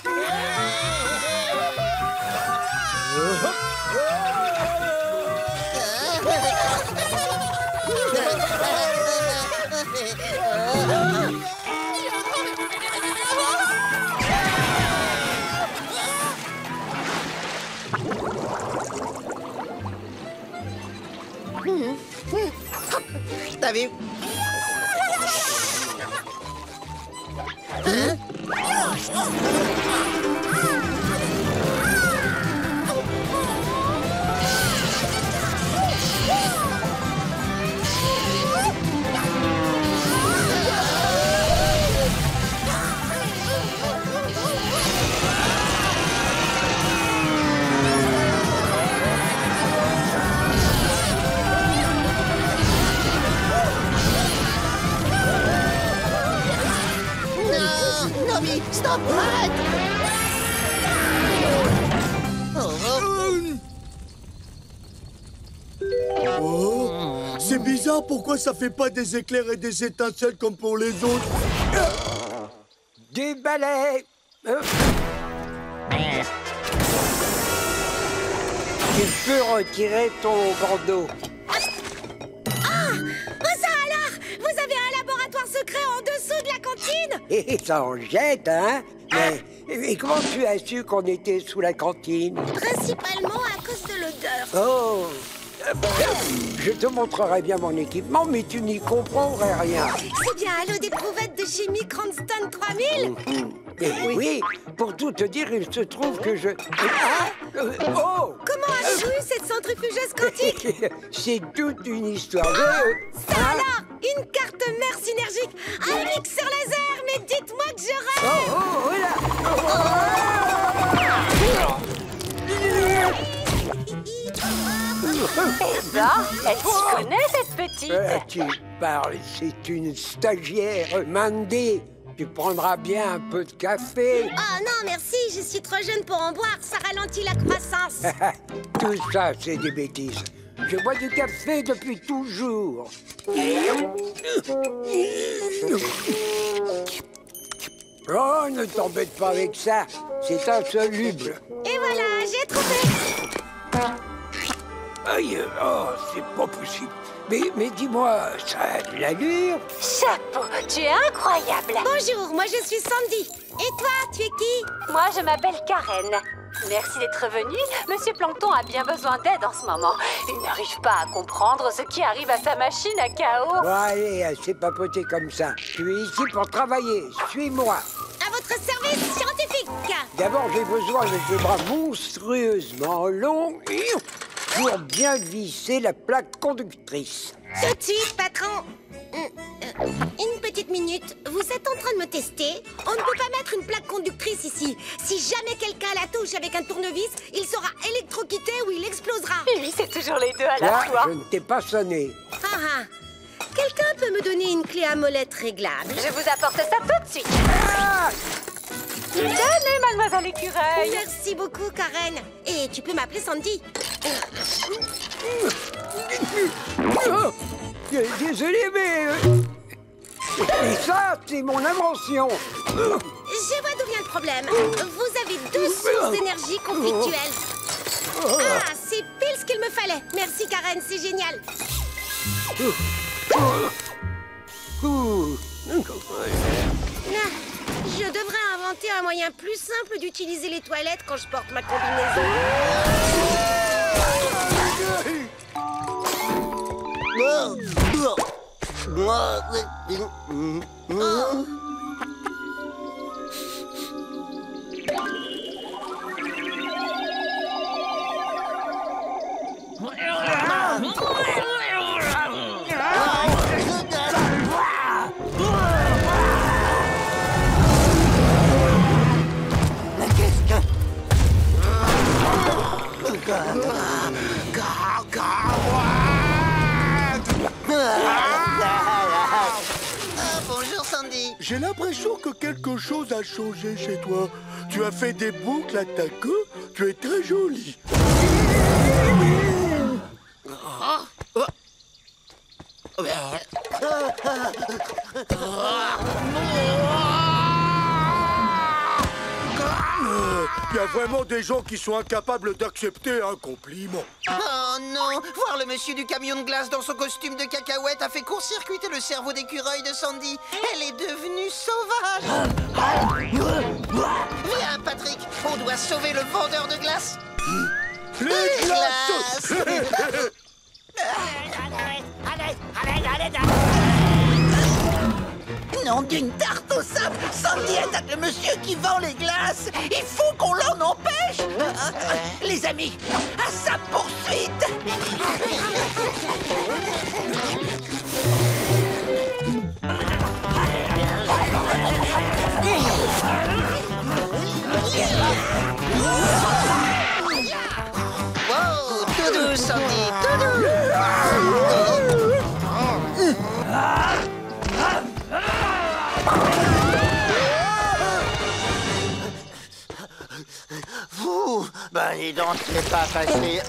T'as vu? Hein? Stop! Arrête! Oh, c'est bizarre, pourquoi ça fait pas des éclairs et des étincelles comme pour les autres? Du balai. Tu peux retirer ton bandeau. Ah! Ça alors! Vous avez un laboratoire secret en dessous de la cantine? Ça en jette, hein? Mais et comment tu as su qu'on était sous la cantine? Principalement à cause de l'odeur. Oh! Je te montrerai bien mon équipement, mais tu n'y comprendrais rien. C'est bien à l'eau d'éprouvette de chimie Cranston 3000? Et oui, pour tout te dire, il se trouve que je... Oh! Comment as-tu eu cette centrifugeuse quantique? C'est toute une histoire. Ça alors! Une carte mère synergique! Un mixeur laser! Mais dites-moi que je rêve! Eh ben, elle s'y connaît, cette petite. Tu parles, c'est une stagiaire. Mandy, tu prendras bien un peu de café. Oh non, merci, je suis trop jeune pour en boire. Ça ralentit la croissance. Tout ça, c'est des bêtises. Je bois du café depuis toujours. Oh, ne t'embête pas avec ça. C'est insoluble. Et voilà, j'ai trouvé. Aïe, oh, c'est pas possible. Mais dis-moi, ça a de l'allure? Chapeau, tu es incroyable. Bonjour, moi je suis Sandy. Et toi, tu es qui? Moi, je m'appelle Karen. Merci d'être venu. Monsieur Plankton a bien besoin d'aide en ce moment. Il n'arrive pas à comprendre ce qui arrive à sa machine à chaos. Bon, allez, assez papoté comme ça. Tu es ici pour travailler. Suis-moi. À votre service scientifique. D'abord, j'ai besoin de deux bras monstrueusement longs pour bien visser la plaque conductrice. Tout de suite, patron. Une petite minute. Vous êtes en train de me tester? On ne peut pas mettre une plaque conductrice ici. Si jamais quelqu'un la touche avec un tournevis, il sera électrocuté ou il explosera. Oui, c'est toujours les deux à la fois. Je ne t'ai pas sonné. Quelqu'un peut me donner une clé à molette réglable? Je vous apporte ça tout de suite. Tenez, mademoiselle Écureuil. Merci beaucoup, Karen. Et tu peux m'appeler Sandy. Désolé, mais... Et ça, c'est mon invention. Je vois d'où vient le problème. Vous avez deux sources d'énergie conflictuelles. Ah, c'est pile ce qu'il me fallait. Merci, Karen, c'est génial. Je devrais inventer un moyen plus simple d'utiliser les toilettes quand je porte ma combinaison. Bonjour Sandy. J'ai l'impression que quelque chose a changé chez toi. Tu as fait des boucles à ta queue. Tu es très jolie. Il y a vraiment des gens qui sont incapables d'accepter un compliment. Oh non! Voir le monsieur du camion de glace dans son costume de cacahuète a fait court-circuiter le cerveau d'écureuil de Sandy. Elle est devenue sauvage. Viens, Patrick, on doit sauver le vendeur de glace. Les glaces. Nom d'une tarte au sable, Sandy attaque le monsieur qui vend les glaces. Il faut qu'on l'en empêche. Les amis, à sa poursuite. Wow, tout doux, Sandy, tout doux. Ben dis donc, c'est pas facile.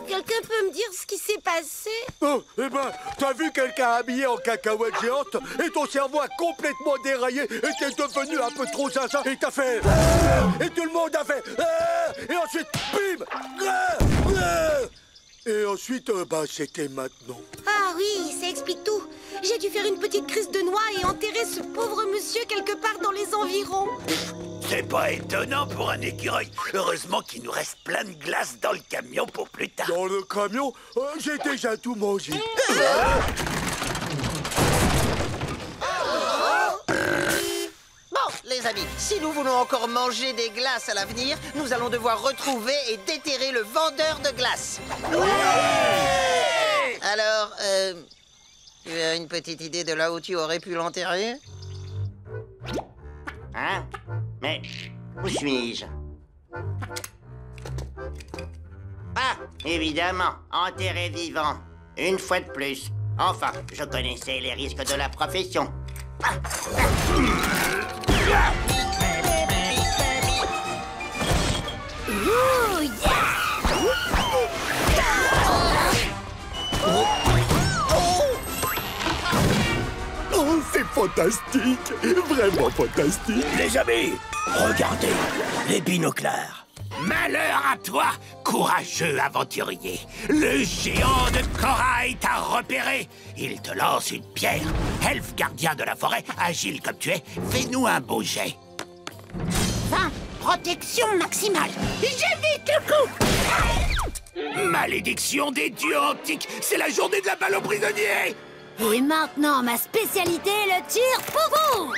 Quelqu'un peut peux me dire ce qui s'est passé? Oh, eh ben, t'as vu quelqu'un habillé en cacahuète géante et ton cerveau a complètement déraillé et t'es devenu un peu trop zinzin et t'as fait... et tout le monde a fait... et ensuite, bim. Et ensuite, c'était maintenant. Ah oui, ça explique tout. J'ai dû faire une petite crise de noix et enterrer ce pauvre monsieur quelque part dans les environs. C'est pas étonnant pour un écureuil. Heureusement qu'il nous reste plein de glace dans le camion pour plus tard. Dans le camion, j'ai déjà tout mangé. Bon, les amis, si nous voulons encore manger des glaces à l'avenir, nous allons devoir retrouver et déterrer le vendeur de glace. Ouais! Alors, tu as une petite idée de là où tu aurais pu l'enterrer? Hein? Mais où suis-je? Ah, évidemment, enterré vivant. Une fois de plus. Enfin, je connaissais les risques de la profession. Oh, c'est fantastique! Vraiment fantastique! Les amis, regardez, les binoclars. Malheur à toi, courageux aventurier. Le géant de corail t'a repéré. Il te lance une pierre. Elfe gardien de la forêt, agile comme tu es, fais-nous un beau jet. 20, protection maximale. J'évite le coup. Malédiction des dieux antiques, c'est la journée de la balle aux prisonniers. Et maintenant, ma spécialité, le tir fourou.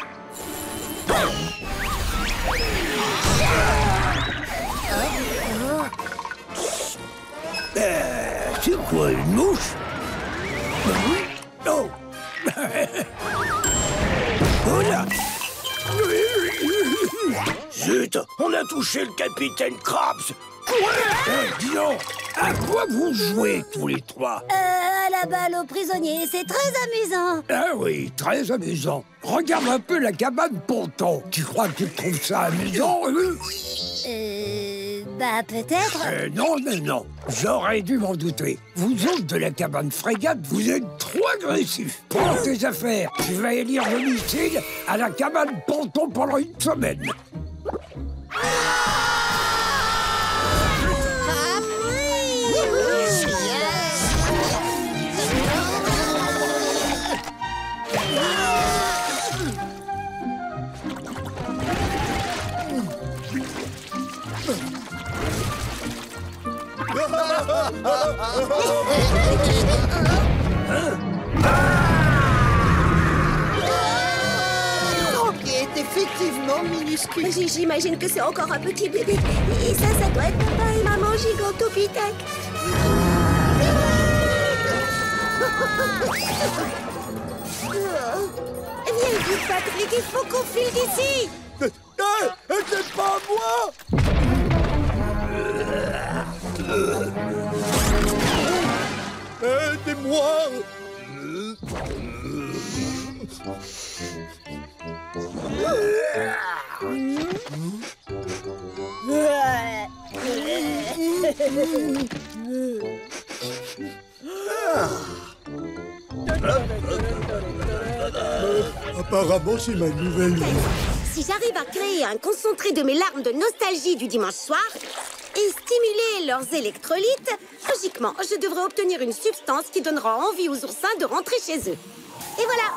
C'est quoi, une mouche? Oh. Oh là. Zut, on a touché le capitaine Krabs. Dis donc, à quoi vous jouez tous les trois? À la balle aux prisonniers, c'est très amusant. Ah oui, très amusant. Regarde un peu la cabane Ponton. Tu crois que tu trouves ça amusant? Bah peut-être. Non, mais non. J'aurais dû m'en douter. Vous autres de la cabane Frégate, vous êtes trop agressifs. Prends tes affaires. Tu vas élire domicile à la cabane Ponton pendant une semaine. Qui est effectivement minuscule. J'imagine que c'est encore un petit bébé. Et ça doit être papa et maman Gigantopithèque. Viens vite, Patrick, il faut qu'on file d'ici. C'est pas moi! Aidez-moi! Apparemment, c'est ma nouvelle vie. Si j'arrive à créer un concentré de mes larmes de nostalgie du dimanche soir et stimuler leurs électrolytes, logiquement, je devrais obtenir une substance qui donnera envie aux oursins de rentrer chez eux. Et voilà,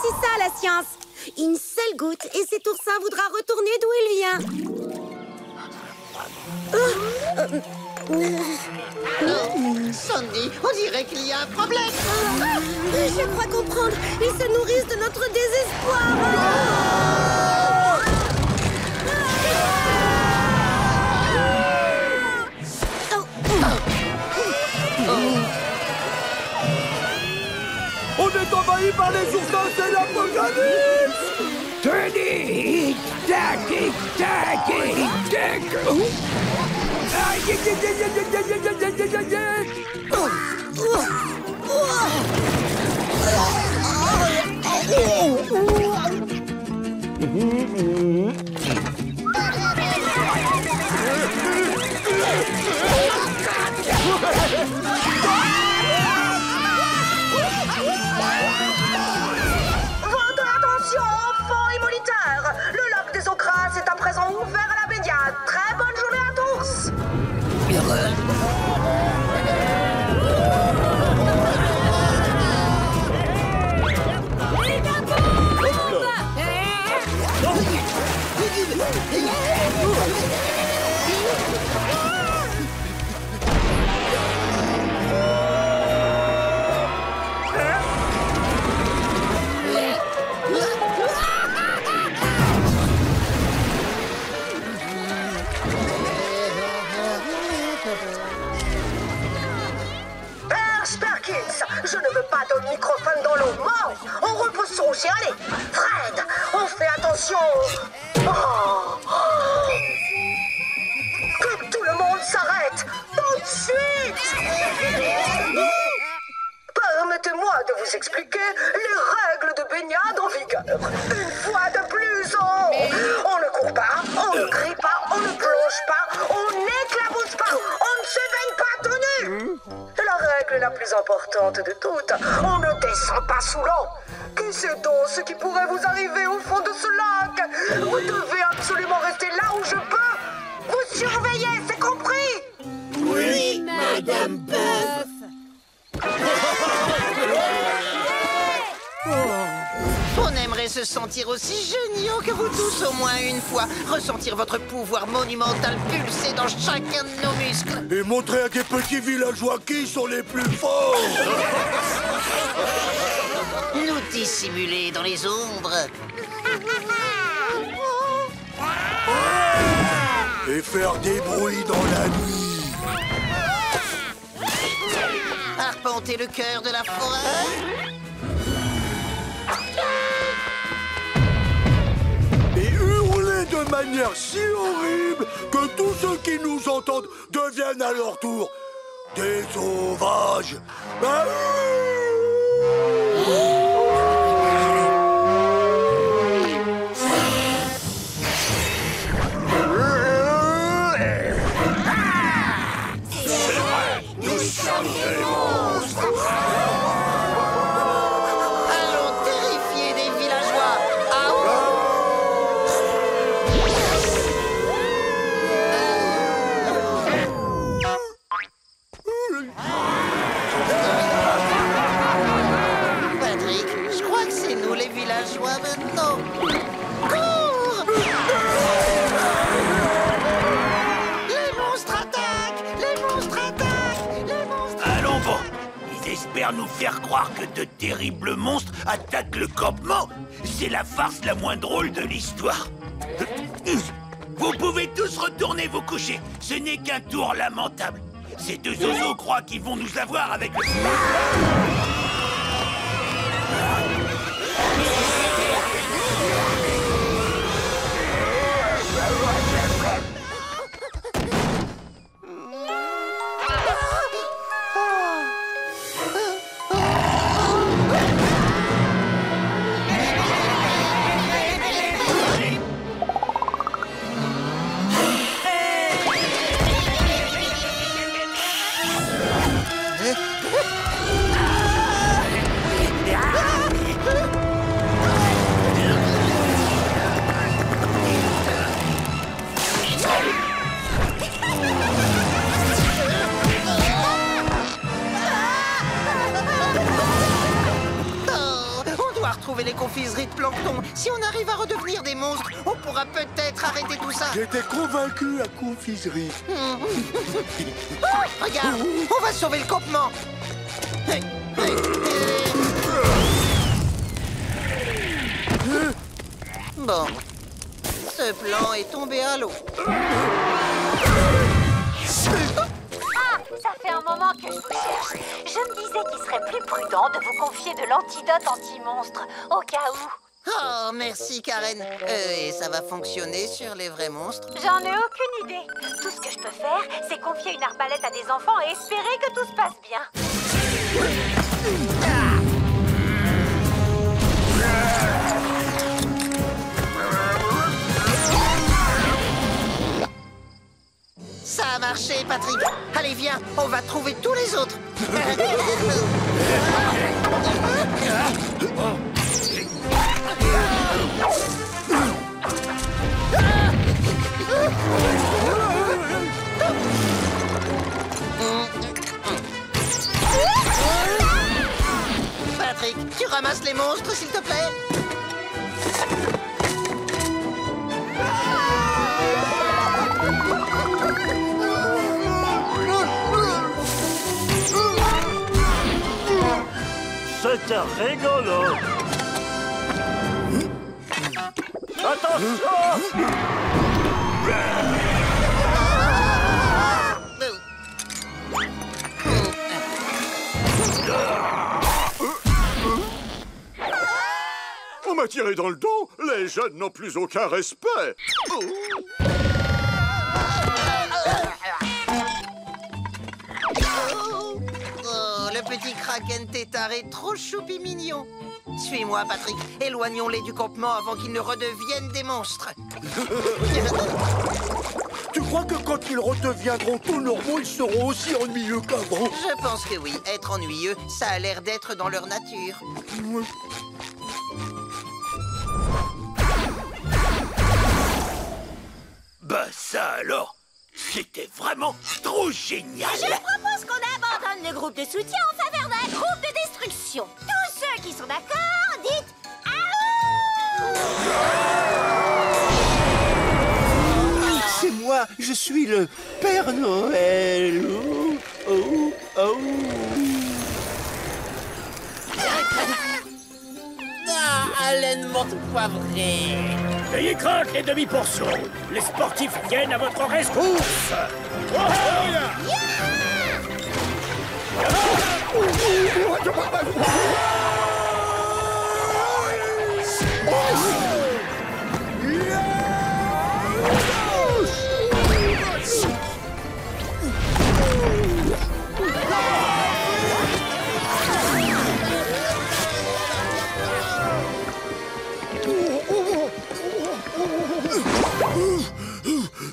c'est ça la science. Une seule goutte et cet oursin voudra retourner d'où il vient. Sandy, on dirait qu'il y a un problème. Je crois comprendre. Ils se nourrissent de notre désespoir. On est envahi par les oursins, c'est l'apocalypse! Tenez! Tac, tac, tac! Je ne veux pas de microphone dans l'eau. Mort. On repousse son chien. Allez, Fred, on fait attention. Oh. Que tout le monde s'arrête. Tout de suite. Permettez-moi de vous expliquer les règles de baignade en vigueur. Une fois de plus, on ne court pas, on ne crie pas, on ne plonge pas, on n'éclabousse pas, on ne se baigne pas tout nu. Et la règle la plus importante de toutes, on ne descend pas sous l'eau. Qui sait donc ce qui pourrait vous arriver au fond de ce lac? Vous devez absolument rester là où je peux. Vous surveillez, c'est compris? Oui, Madame Buff. On aimerait se sentir aussi géniaux que vous tous au moins une fois. Ressentir votre pouvoir monumental pulser dans chacun de nos muscles. Et montrer à des petits villageois qui sont les plus forts. Nous dissimuler dans les ombres. Et faire des bruits dans la nuit. Arpenter le cœur de la forêt. Et hurler de manière si horrible que tous ceux qui nous entendent deviennent à leur tour des sauvages. C'est vrai, nous sommes des monstres. Allons terrifier des villageois. Patrick, je crois que c'est nous les villageois maintenant. Cours! Les monstres attaquent! Les monstres attaquent! Les monstres... Allons bon. Ils espèrent nous faire croire que de terribles monstres attaquent le campement. C'est la farce la moins drôle de l'histoire. Vous pouvez tous retourner vous coucher. Ce n'est qu'un tour lamentable. Ces deux oiseaux croient qu'ils vont nous avoir avec le... Retrouver les confiseries de plancton. Si on arrive à redevenir des monstres, on pourra peut-être arrêter tout ça. J'étais convaincu à confiserie. Oh, regarde, on va sauver le campement. Bon, ce plan est tombé à l'eau. Ah, ça fait un moment que je vous cherche. Je me disais qu'il serait plus prudent de vous confier de l'antidote anti-monstre, au cas où. Oh, merci Karen. Et ça va fonctionner sur les vrais monstres? J'en ai aucune idée. Tout ce que je peux faire, c'est confier une arbalète à des enfants et espérer que tout se passe bien. Ça a marché, Patrick. Allez, viens, on va trouver tous les autres. Ramasse les monstres, s'il te plaît. C'était rigolo. Attention! On m'a tiré dans le dos. Les jeunes n'ont plus aucun respect. Oh, le petit kraken tétard est trop choupi mignon. Suis-moi, Patrick. Éloignons-les du campement avant qu'ils ne redeviennent des monstres. Tu crois que quand ils redeviendront tout normaux, ils seront aussi ennuyeux qu'avant? Je pense que oui. Être ennuyeux, ça a l'air d'être dans leur nature. Bah ça alors, c'était vraiment trop génial. Je propose qu'on abandonne le groupe de soutien en faveur d'un groupe de destruction. Tous ceux qui sont d'accord, dites Aouh! C'est moi, je suis le Père Noël. Oh, oh, oh. Ah, haleine morte poivrée. Ayez crainte, les demi-portions. Les sportifs viennent à votre rescousse. Oh, oh,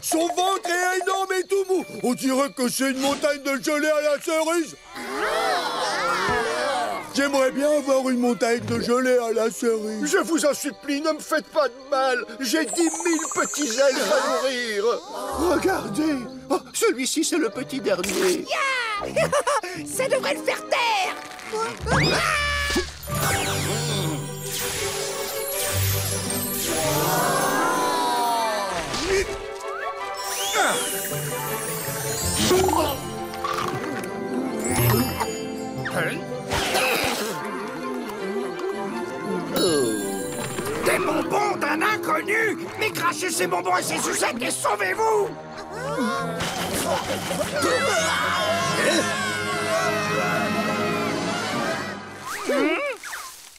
Son ventre est énorme et tout mou. On dirait que c'est une montagne de gelée à la cerise. J'aimerais bien avoir une montagne de gelée à la cerise. Je vous en supplie, ne me faites pas de mal. J'ai 10 000 petits elfes à nourrir. Regardez. Oh, celui-ci, c'est le petit dernier. Ça devrait le faire taire. Des bonbons d'un inconnu! Mais crachez ces bonbons et ces sucettes et sauvez-vous!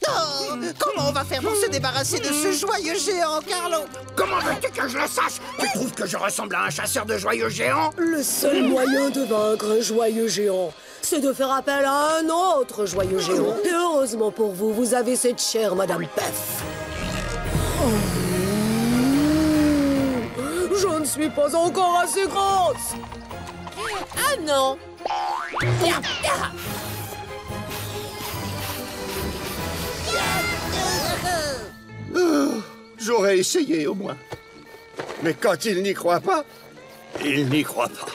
Oh, comment on va faire pour se débarrasser de ce joyeux géant, Carlo? Comment veux-tu que je le sache? Tu trouves que je ressemble à un chasseur de joyeux géants? Le seul moyen de vaincre un joyeux géant, c'est de faire appel à un autre joyeux géant. Et heureusement pour vous, vous avez cette chère Madame Pef. Oh. Je ne suis pas encore assez grosse. Ah non. J'aurais essayé au moins. Mais quand il n'y croit pas, il n'y croit pas.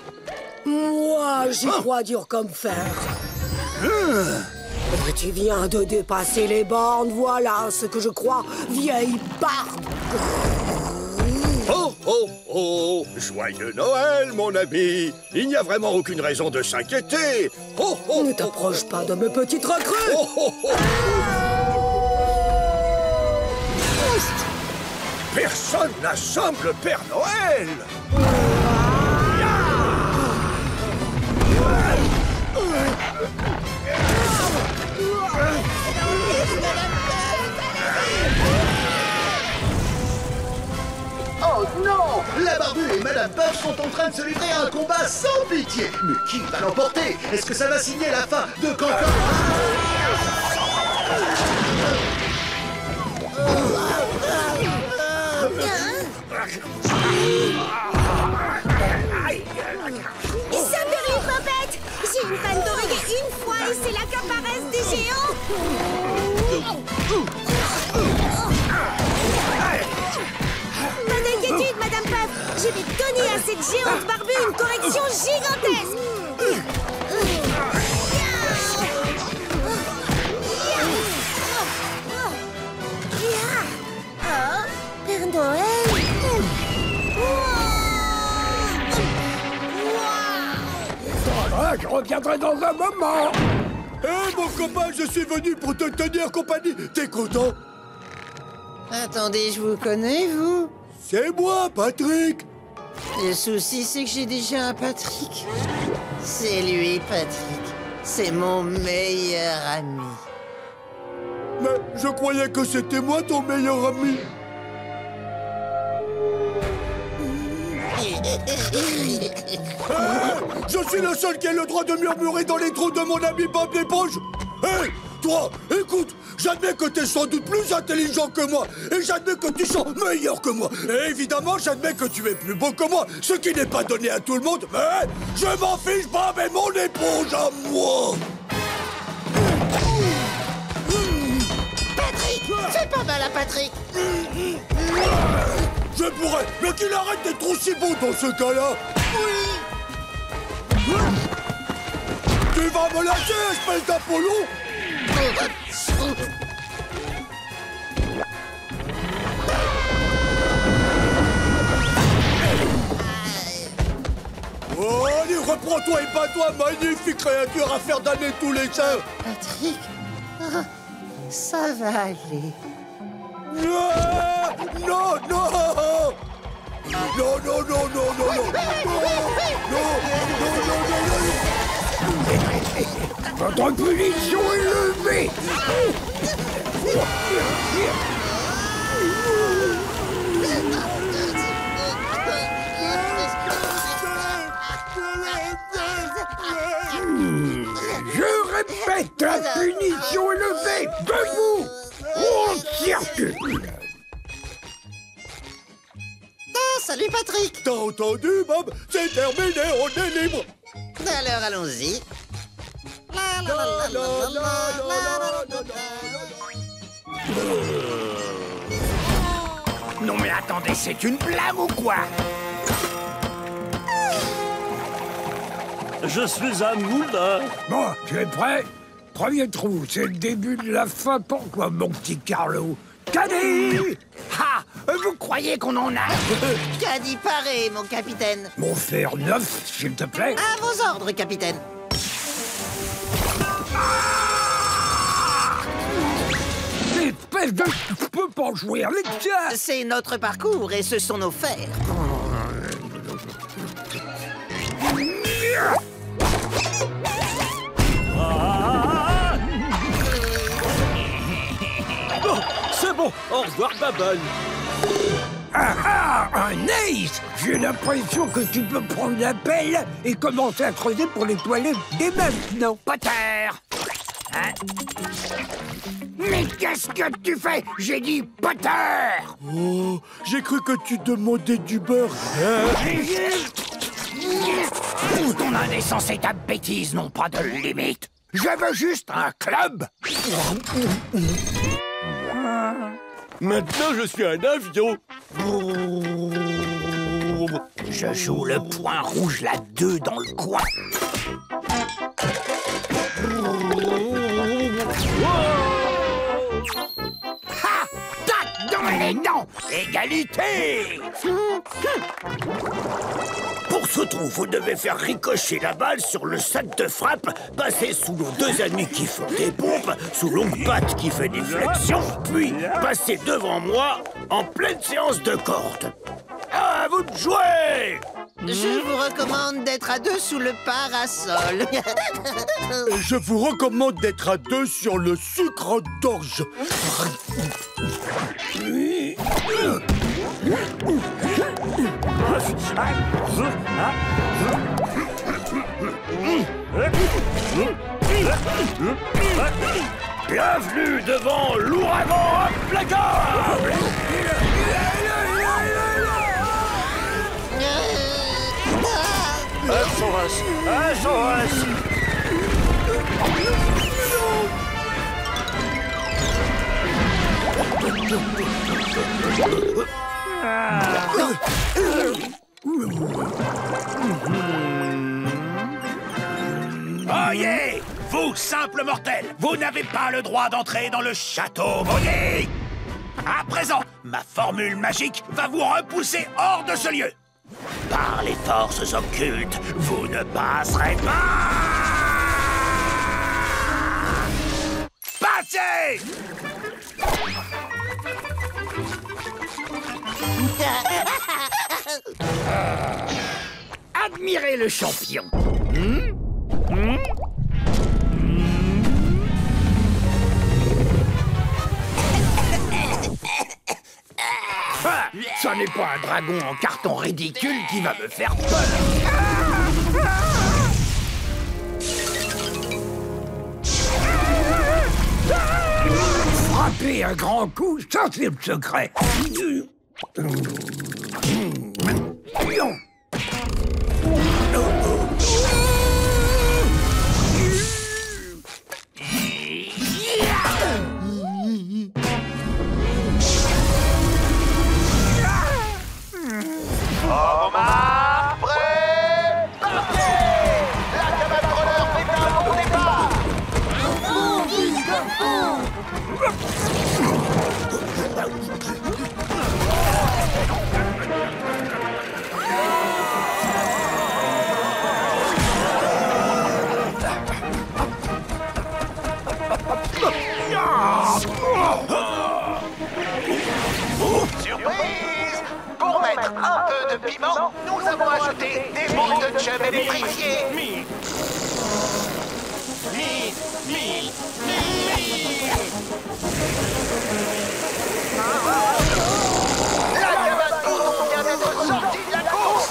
Moi, j'y crois dur comme fer. Tu viens de dépasser les bornes, voilà ce que je crois, vieille barbe. Oh, oh, oh! Joyeux Noël, mon ami! Il n'y a vraiment aucune raison de s'inquiéter! Oh, oh! Ne t'approche pas de mes petites recrues! Oh, oh, oh. Personne n'assemble le Père Noël! Oh non! La Barbue et Madame Puff sont en train de se livrer à un combat sans pitié! Mais qui va l'emporter? Est-ce que ça va signer la fin de Cancan? Salut, Popette! J'ai une panne d'oreiller une fois et c'est là qu'apparaissent des géants! Pas d'inquiétude, Madame Puff! Je vais donner à cette géante barbue une correction gigantesque! Noël. Je reviendrai dans un moment. Hé, mon copain, je suis venu pour te tenir compagnie. T'es content? Attendez, je vous connais, vous? C'est moi, Patrick. Le souci, c'est que j'ai déjà un Patrick. C'est lui, Patrick. C'est mon meilleur ami. Mais je croyais que c'était moi ton meilleur ami. Je suis le seul qui ait le droit de murmurer dans les trous de mon ami Bob l'éponge. Hé, toi, écoute, j'admets que t'es sans doute plus intelligent que moi, et j'admets que tu sens meilleur que moi. Et évidemment, j'admets que tu es plus beau que moi, ce qui n'est pas donné à tout le monde, mais je m'en fiche, Bob est mon éponge à moi. Patrick, fais pas mal à Patrick. Je pourrais, mais qu'il arrête d'être aussi beau dans ce cas-là. Oui. Tu vas me lâcher, espèce d'Apollon. Oh, allez, reprends-toi et bats-toi, magnifique créature à faire damner tous les saints. Patrick, ça va aller. Non, non, non. Non, non, non, non, non, non. Votre punition est levée. Je répète, la punition est levée. Debout. On circule. Ah, salut Patrick. T'as entendu, Bob? C'est terminé, on est libre. Alors, allons-y. Non mais attendez, c'est une blague ou quoi? Je suis un moulin. Bon, tu es prêt? Premier trou, c'est le début de la fin pour toi, mon petit Carlo. Caddy! Ah! Vous croyez qu'on en a? Caddy paré, mon capitaine. Mon fer neuf, s'il te plaît. À vos ordres, capitaine. Espèce de... Je peux pas jouer avec ça. C'est notre parcours et ce sont nos fers. Oh, c'est bon, au revoir, Bubble. Ah, un ace! J'ai l'impression que tu peux prendre la pelle et commencer à creuser pour les toilettes dès maintenant. Potter! Hein? Mais qu'est-ce que tu fais? J'ai dit Potter! Oh, j'ai cru que tu demandais du beurre. Ton indécence et ta bêtise n'ont pas de limite. Je veux juste un club. Maintenant, je suis un avion. Je joue le point rouge, la 2 dans le coin. Ha! Tac dans les dents! Égalité! Pour ce trou, vous devez faire ricocher la balle sur le sac de frappe, passer sous nos deux amis qui font des pompes, sous longue patte qui fait des flexions, puis passer devant moi en pleine séance de corde. À vous de jouer! Je vous recommande d'être à deux sous le parasol. Et je vous recommande d'être à deux sur le sucre d'orge. Bienvenue devant l'ouragan implacable! SOS! Oh yeah! Vous, simples mortels, vous n'avez pas le droit d'entrer dans le château maudit! À présent, ma formule magique va vous repousser hors de ce lieu. Par les forces occultes, vous ne passerez pas. Passez! Admirez le champion. Ça n'est pas un dragon en carton ridicule qui va me faire peur. Frapper un grand coup, ça c'est le secret. Omar, prêt, partez! La cabane roller fait un bon départ! Surprise! Pour mettre un peu de piment, nous avons ajouté des boules de chum et des fripiers. La cabane Bourdon vient d'être sortie de la course.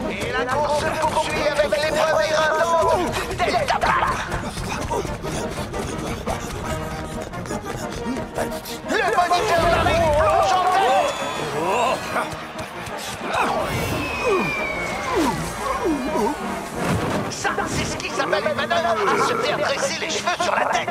Et la course se poursuit avec l'épreuve éreintante du Delta Pack. Le moniteur d'arrêt plonge en tête. Ça, c'est ce qu'ils appellent une manœuvre à se faire dresser les cheveux sur la tête.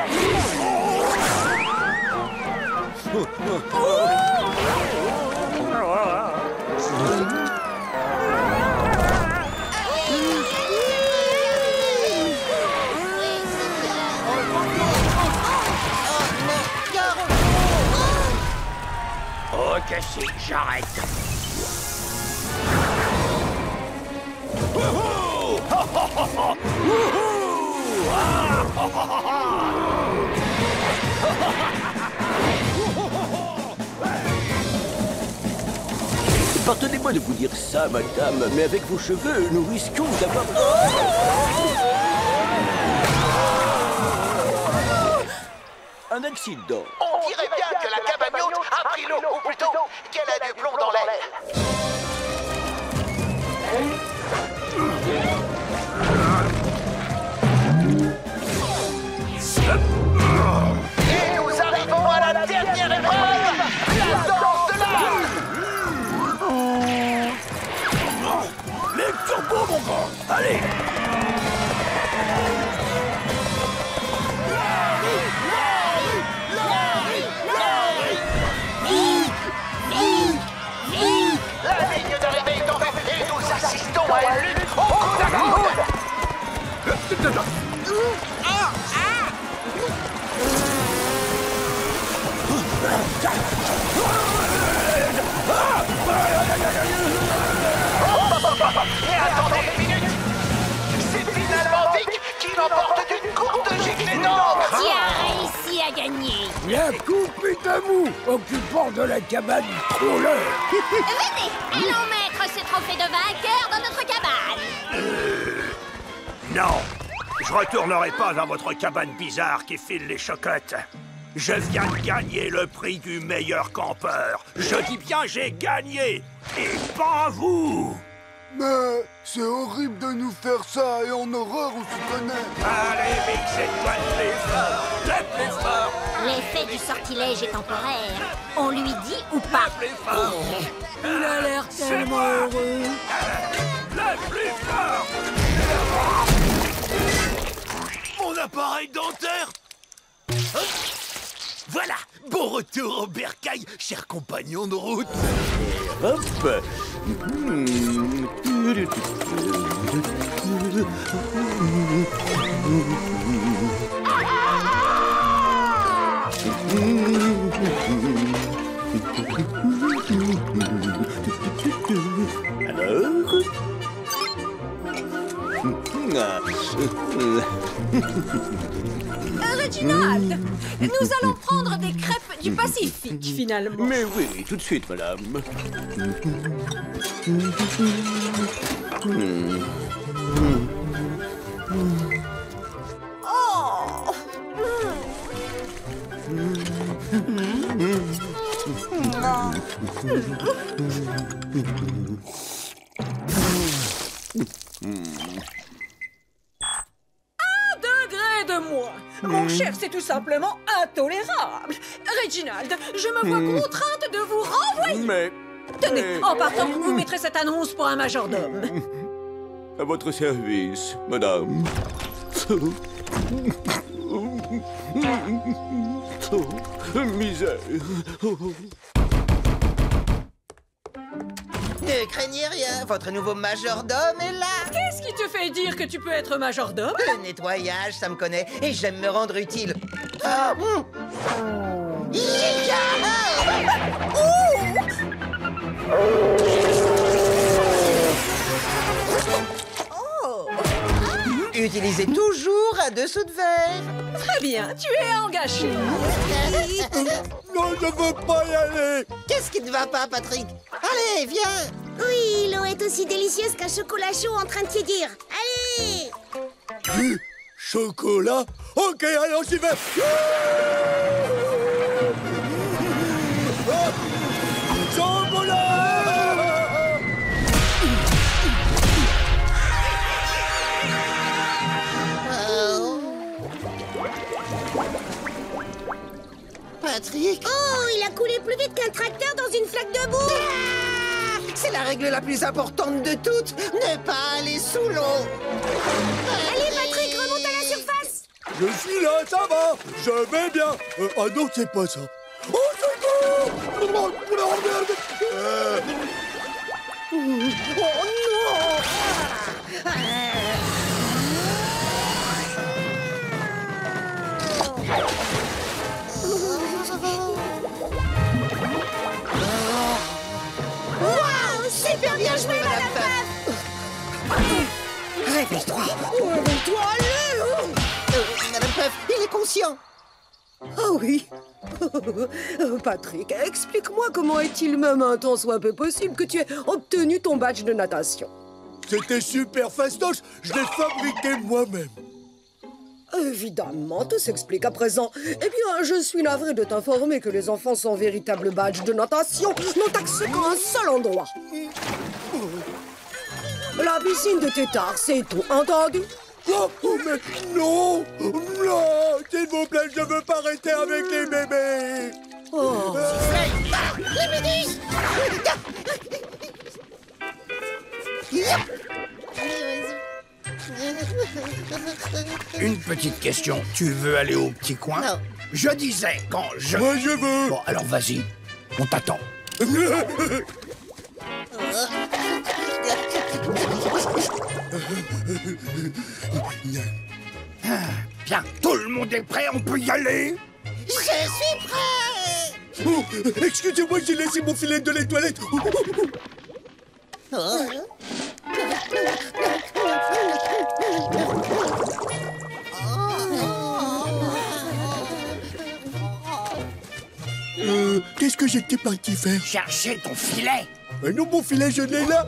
Ok, si, j'arrête. Pardonnez-moi de vous dire ça, madame, mais avec vos cheveux, nous risquons d'avoir... Un accident. On dirait bien que la cabagnotte a pris l'eau, ou plutôt qu'elle a du plomb dans l'aile. Et nous arrivons à la dernière épreuve, la danse de l'arc. Les turbos, mon grand. Allez. La ligne d'arrivée est en vue et nous assistons à une lutte au coude à coude. Mais attendez une minute. C'est finalement Vic qui l'emporte d'une courte giclée d'encre. Qui a réussi à gagner? La coupe est à vous, occupant de la cabane troller. Venez, allons mettre ce trophée de vainqueur dans notre cabane. Non, je retournerai pas dans votre cabane bizarre qui file les chocottes. Je viens de gagner le prix du meilleur campeur. Je dis bien j'ai gagné, et pas vous. Mais c'est horrible de nous faire ça et en horreur on se connaît. Allez, Vic, c'est toi le plus fort. L'effet du sortilège est temporaire. On lui dit ou pas? Il a l'air tellement heureux. Le plus fort. Mon appareil dentaire. Voilà, bon retour au bercail, cher compagnon de route. Et hop. Reginald, nous allons prendre des crêpes du Pacifique, finalement. Mais oui, tout de suite, madame. Oh! Mon cher, c'est tout simplement intolérable. Reginald, je me vois contrainte de vous renvoyer. Mais... Tenez, en partant, vous mettrez cette annonce pour un majordome. À votre service, madame. Misère. Ne craignez rien, votre nouveau majordome est là. Qu'est-ce qui te fait dire que tu peux être majordome? Le nettoyage, ça me connaît, et j'aime me rendre utile. Utilisez toujours un dessous de verre. Très bien, tu es engagé. Non, je veux pas y aller. Qu'est-ce qui ne va pas, Patrick? Allez, viens. Oui, l'eau est aussi délicieuse qu'un chocolat chaud en train de tiédir. Allez! Du chocolat? Ok, alors j'y vais. Patrick? Oh, il a coulé plus vite qu'un tracteur dans une flaque de boue. C'est la règle la plus importante de toutes. Ne pas aller sous l'eau. Allez, Patrick, remonte à la surface. Je suis là, ça va. Je vais bien. Ah non, c'est pas ça. Oh, secours! Oh non! Waouh, super bien joué, Madame Puff. Réveille-toi. Réveille-toi, allez. Madame Puff, il est conscient. Ah oui. Patrick, explique-moi comment est-il même un tant soit peu possible que tu aies obtenu ton badge de natation. C'était super fastoche. Je l'ai fabriqué moi-même. Évidemment, tout s'explique à présent. Eh bien, je suis navré de t'informer que les enfants sans véritable badge de natation n'ont accès qu'à un seul endroit. La piscine de Tétard, c'est tout, entendu? Oh, mais non! Non! S'il vous plaît, je veux pas rester avec les bébés! Oh. Les méduses! Une petite question. Tu veux aller au petit coin? Non. Je disais, quand je... Moi, je veux! Bon, alors vas-y. On t'attend. Bien, tout le monde est prêt, on peut y aller? Je suis prêt. Oh, excusez-moi, j'ai laissé mon filet de les toilettes. Qu'est-ce que j'étais parti faire? Chercher ton filet. Non, mon filet, je l'ai là.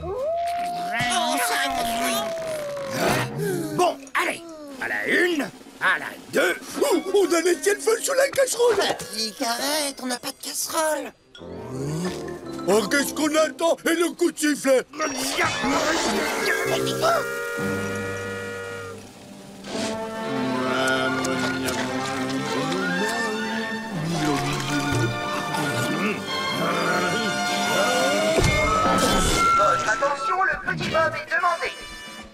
Bon, allez. À la une, à la deux. Oh, on a laissé le feu sous la casserole. Patrick, arrête, on n'a pas de casserole. Oh, qu'est-ce qu'on attend? Et le coup de sifflet? Votre attention, le petit Bob est demandé.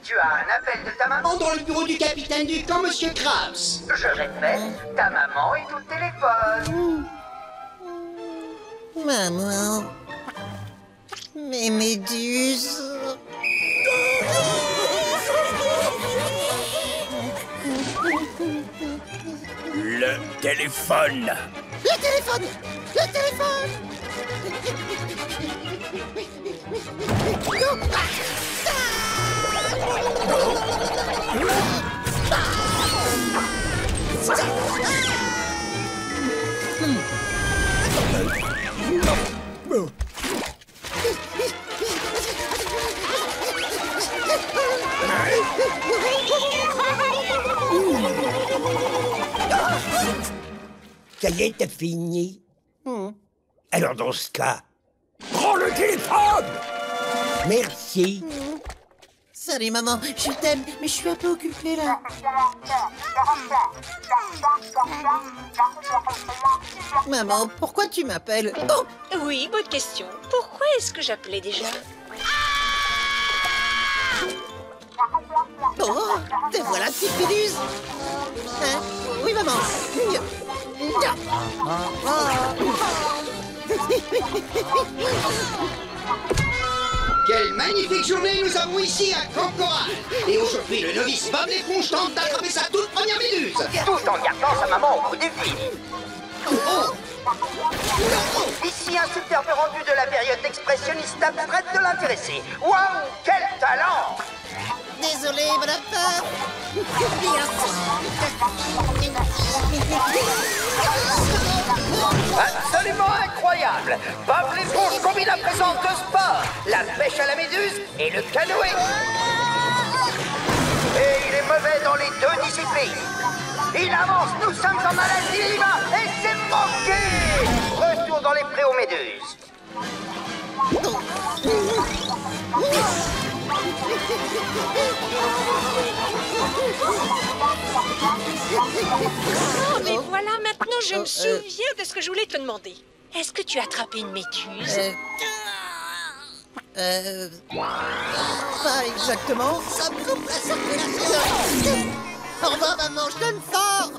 Tu as un appel de ta maman Dans le bureau du capitaine du camp, monsieur Krabs. Je répète, ta maman est au téléphone. Maman. Mes méduses. Le téléphone. Le téléphone. Le téléphone. Ça y est, t'as fini. Alors dans ce cas, prends le téléphone. Merci. Salut maman, je t'aime, mais je suis un peu occupée là. Maman, pourquoi tu m'appelles? Oh, oui, bonne question. Pourquoi est-ce que j'appelais déjà? Oh, te voilà, petite méduse. Hein? Oui, maman. Quelle magnifique journée nous avons ici à Camp Coral. Et aujourd'hui, le novice Bob l'éponge tente d'attraper sa toute première méduse. Tout en gardant sa maman au bout du fil. Ici un superbe rendu de la période expressionniste abstraite de l'intéressé. Waouh, quel talent! Désolée, madame Peur. Absolument incroyable! Bob l'éponge combine à présent deux sports, la pêche à la méduse et le canoë. Et il est mauvais dans les deux disciplines. Il avance, nous sommes en malaise, il y va, et c'est manqué! Retour dans les prés aux méduses. Oh, mais voilà, maintenant je me souviens de ce que je voulais te demander. Est-ce que tu as attrapé une méduse? Pas exactement. Ça me coupe la circulation. Au revoir, maman, je donne fort.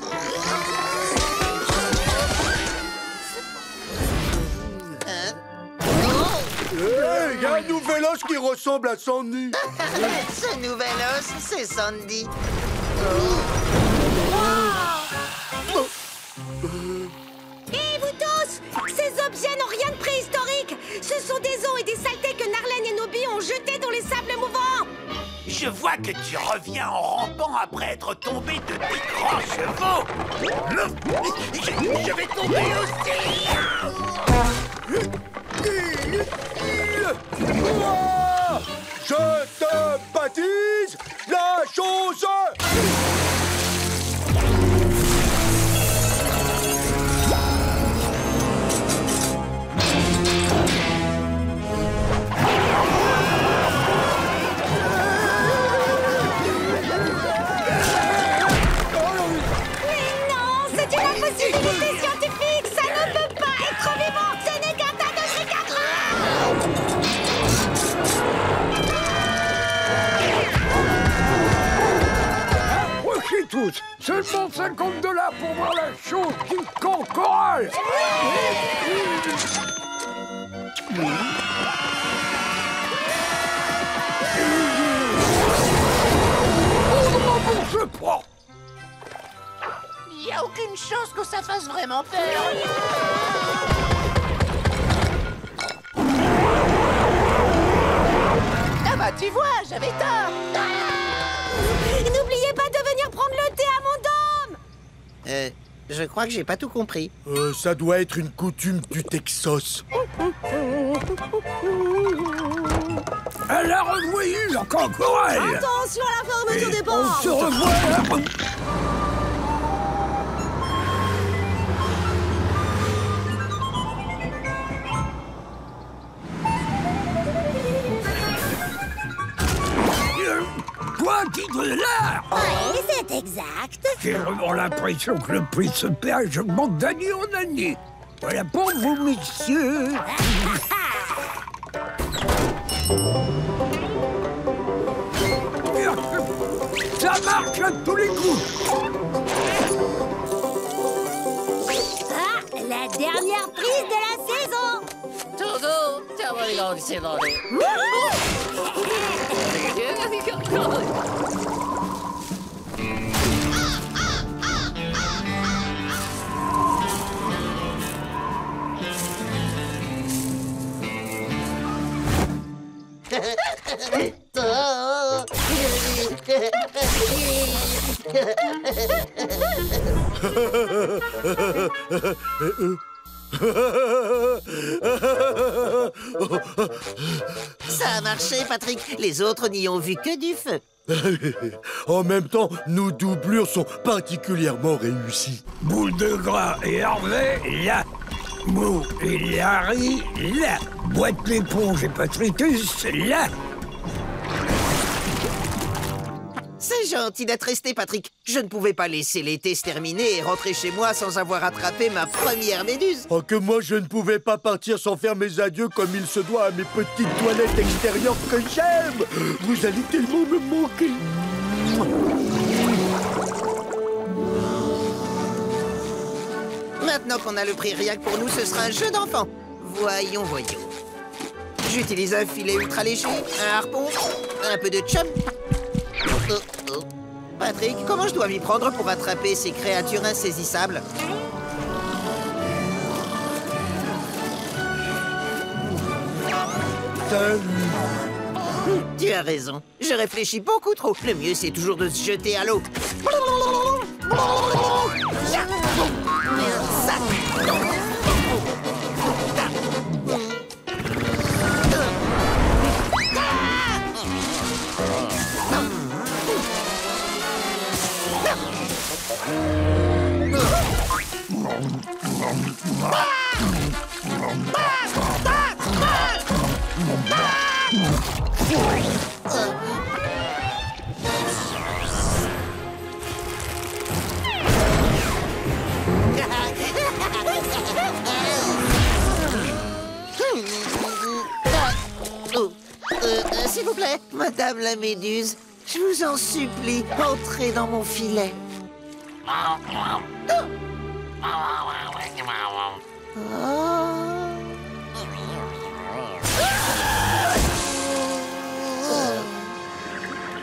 Il y a un nouvel os qui ressemble à Sandy. Ce nouvel os, c'est Sandy. Et vous tous, ces objets n'ont rien de préhistorique. Ce sont des os et des saletés que Narlen et Nobby ont jetés dans les sables mouvants. Je vois que tu reviens en rampant après être tombé de tes grands chevaux. Je vais tomber aussi. Je te baptise la chose. Impossibilité scientifique, ça ne peut pas être vivant. Ce n'est qu'un tas de fricatrons. Approchez tous. Seulement $50 pour voir la chose du Camp Coral. On ne rembourse pas. Il n'y a aucune chance que ça fasse vraiment peur. Ah bah tu vois, j'avais tort. N'oubliez pas de venir prendre le thé à mon dôme. Je crois que j'ai pas tout compris. Ça doit être une coutume du Texas. Elle a revoyé le Camp Coral. Attention à la fermeture des On portes. se revoit. Toi, titre de l'art. Oui, c'est exact. J'ai vraiment l'impression que le prix se perd et j'augmente d'année en année. Voilà pour vous, messieurs. Ça marche à tous les coups. Ah, la dernière prise de la saison. Ça a marché, Patrick. Les autres n'y ont vu que du feu. En même temps, nos doublures sont particulièrement réussies. Boule de gras et Harvey, là. Mou et Larry, là. Boîte l'éponge et Patricus, là. C'est gentil d'être resté, Patrick. Je ne pouvais pas laisser l'été se terminer et rentrer chez moi sans avoir attrapé ma première méduse. Oh, que moi, je ne pouvais pas partir sans faire mes adieux comme il se doit à mes petites toilettes extérieures que j'aime. Vous allez tellement me manquer. Maintenant qu'on a le prix rien que pour nous, ce sera un jeu d'enfant. Voyons. J'utilise un filet ultra léger, un harpon, un peu de chum. Patrick, comment je dois m'y prendre pour attraper ces créatures insaisissables? Tu as raison. Je réfléchis beaucoup trop. Le mieux, c'est toujours de se jeter à l'eau. S'il vous plaît, Madame la Méduse, je vous en supplie, entrez dans mon filet.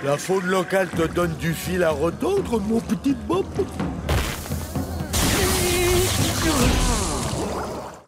La faune locale te donne du fil à retordre, mon petit Bob.